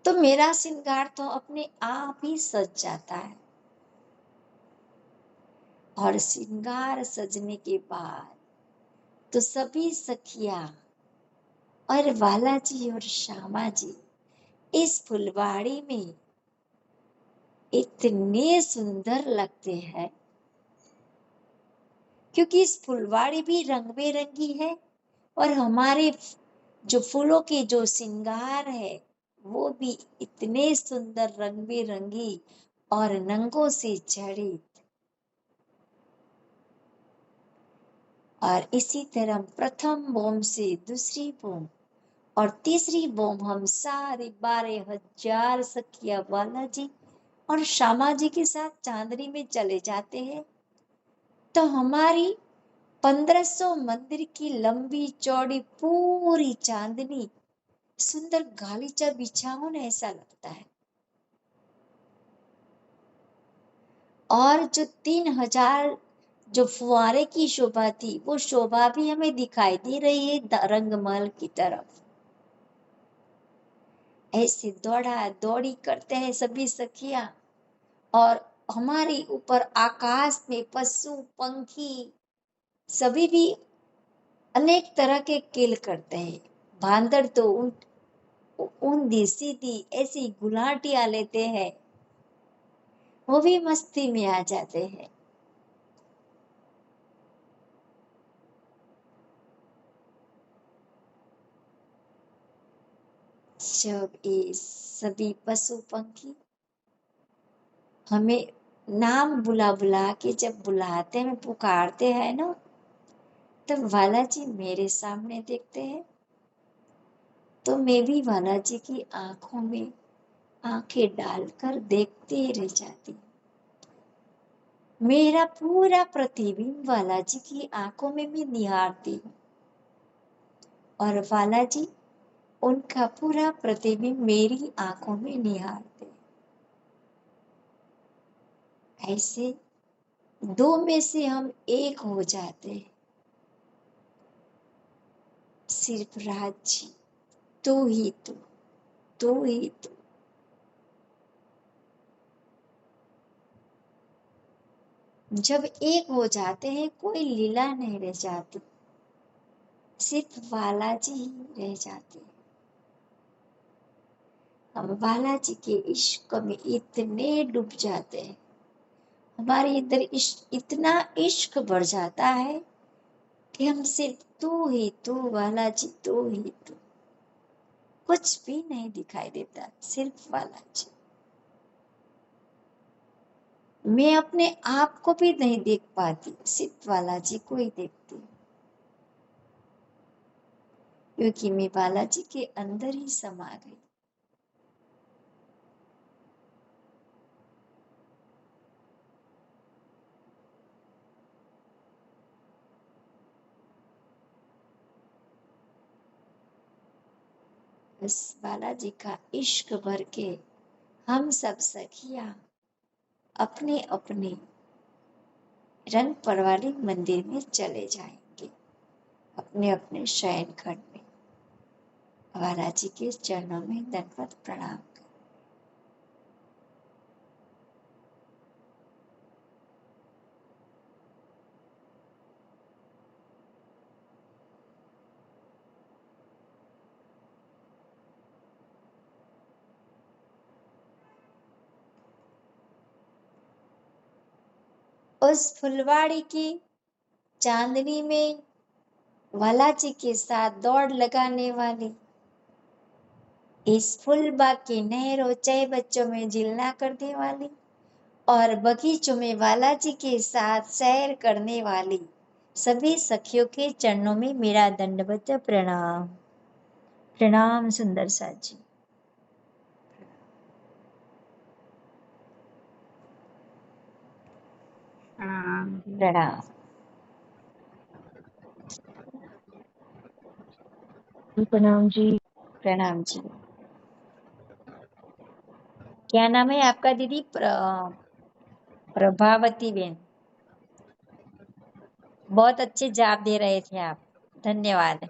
तो मेरा श्रृंगार तो अपने आप ही सज जाता है। और श्रृंगार सजने के बाद तो सभी सखियां और वालाजी और श्यामा जी इस फुलवाड़ी में इतने सुंदर लगते हैं, क्योंकि इस फुलवाड़ी भी रंग बेरंगी है, और हमारे जो फूलों के जो श्रृंगार है वो भी इतने सुंदर रंग बेरंगी और नंगों से जड़ित। और इसी तरह प्रथम बोम से दूसरी बोम और तीसरी बोम हम सारे 12,000 सखिया बालाजी और श्यामा जी के साथ चांदनी में चले जाते हैं। तो हमारी 1500 मंदिर की लंबी चौड़ी पूरी चांदनी सुंदर गालीचा बिछा हो ना ऐसा लगता है। और जो 3000 जो फुआरे की शोभा थी वो शोभा भी हमें दिखाई दे रही है रंगमहल की तरफ। ऐसे दौड़ा दौड़ी करते हैं सभी सखियां, और हमारे ऊपर आकाश में पशु पंखी सभी भी अनेक तरह के खेल करते हैं। बांदर तो ऊंधी सीधी ऐसी गुलाटियां लेते हैं, वो भी मस्ती में आ जाते हैं। जब ये सभी पशु पंखी हमें नाम बुला बुला के जब बुलाते हैं, पुकारते हैं ना, तब बालाजी मेरे सामने देखते हैं तो मैं भी बालाजी की आंखों में आंखें डालकर देखते रह जाती। मेरा पूरा प्रतिबिंब बालाजी की आंखों में मैं निहारती हूँ, और बालाजी उनका पूरा प्रतिबिंब मेरी आंखों में निहारते। ऐसे दो में से हम एक हो जाते हैं। सिर्फ राज जी तू ही तू ही तू। जब एक हो जाते हैं कोई लीला नहीं रह जाती, सिर्फ बालाजी ही रह जाते हैं। हम बालाजी के इश्क में इतने डूब जाते हैं, हमारे अंदर इतना इश्क बढ़ जाता है कि हम सिर्फ तू ही तू बालाजी, तू ही तू, कुछ भी नहीं दिखाई देता, सिर्फ बालाजी। मैं अपने आप को भी नहीं देख पाती, सिर्फ बालाजी को ही देखती हूँ, क्योंकि मैं बालाजी के अंदर ही समा गई। बस बालाजी का इश्क भर के हम सब सखियां अपने अपने रंग परवाली मंदिर में चले जाएंगे, अपने अपने शयन घर में। बालाजी के चरणों में दंडवत प्रणाम। उस फुलवाड़ी की चांदनी में बालाजी के साथ दौड़ लगाने वाली, इस फूलबाग की नहरों चय बच्चों में जिलना करने वाली और बगीचों में बालाजी के साथ सैर करने वाली सभी सखियों के चरणों में मेरा दंडवत प्रणाम। प्रणाम सुंदर साथ जी। प्रणाम। प्रणाम जी। प्रणाम जी। क्या नाम है आपका दीदी? प्रभावती बेन। बहुत अच्छे जवाब दे रहे थे आप, धन्यवाद।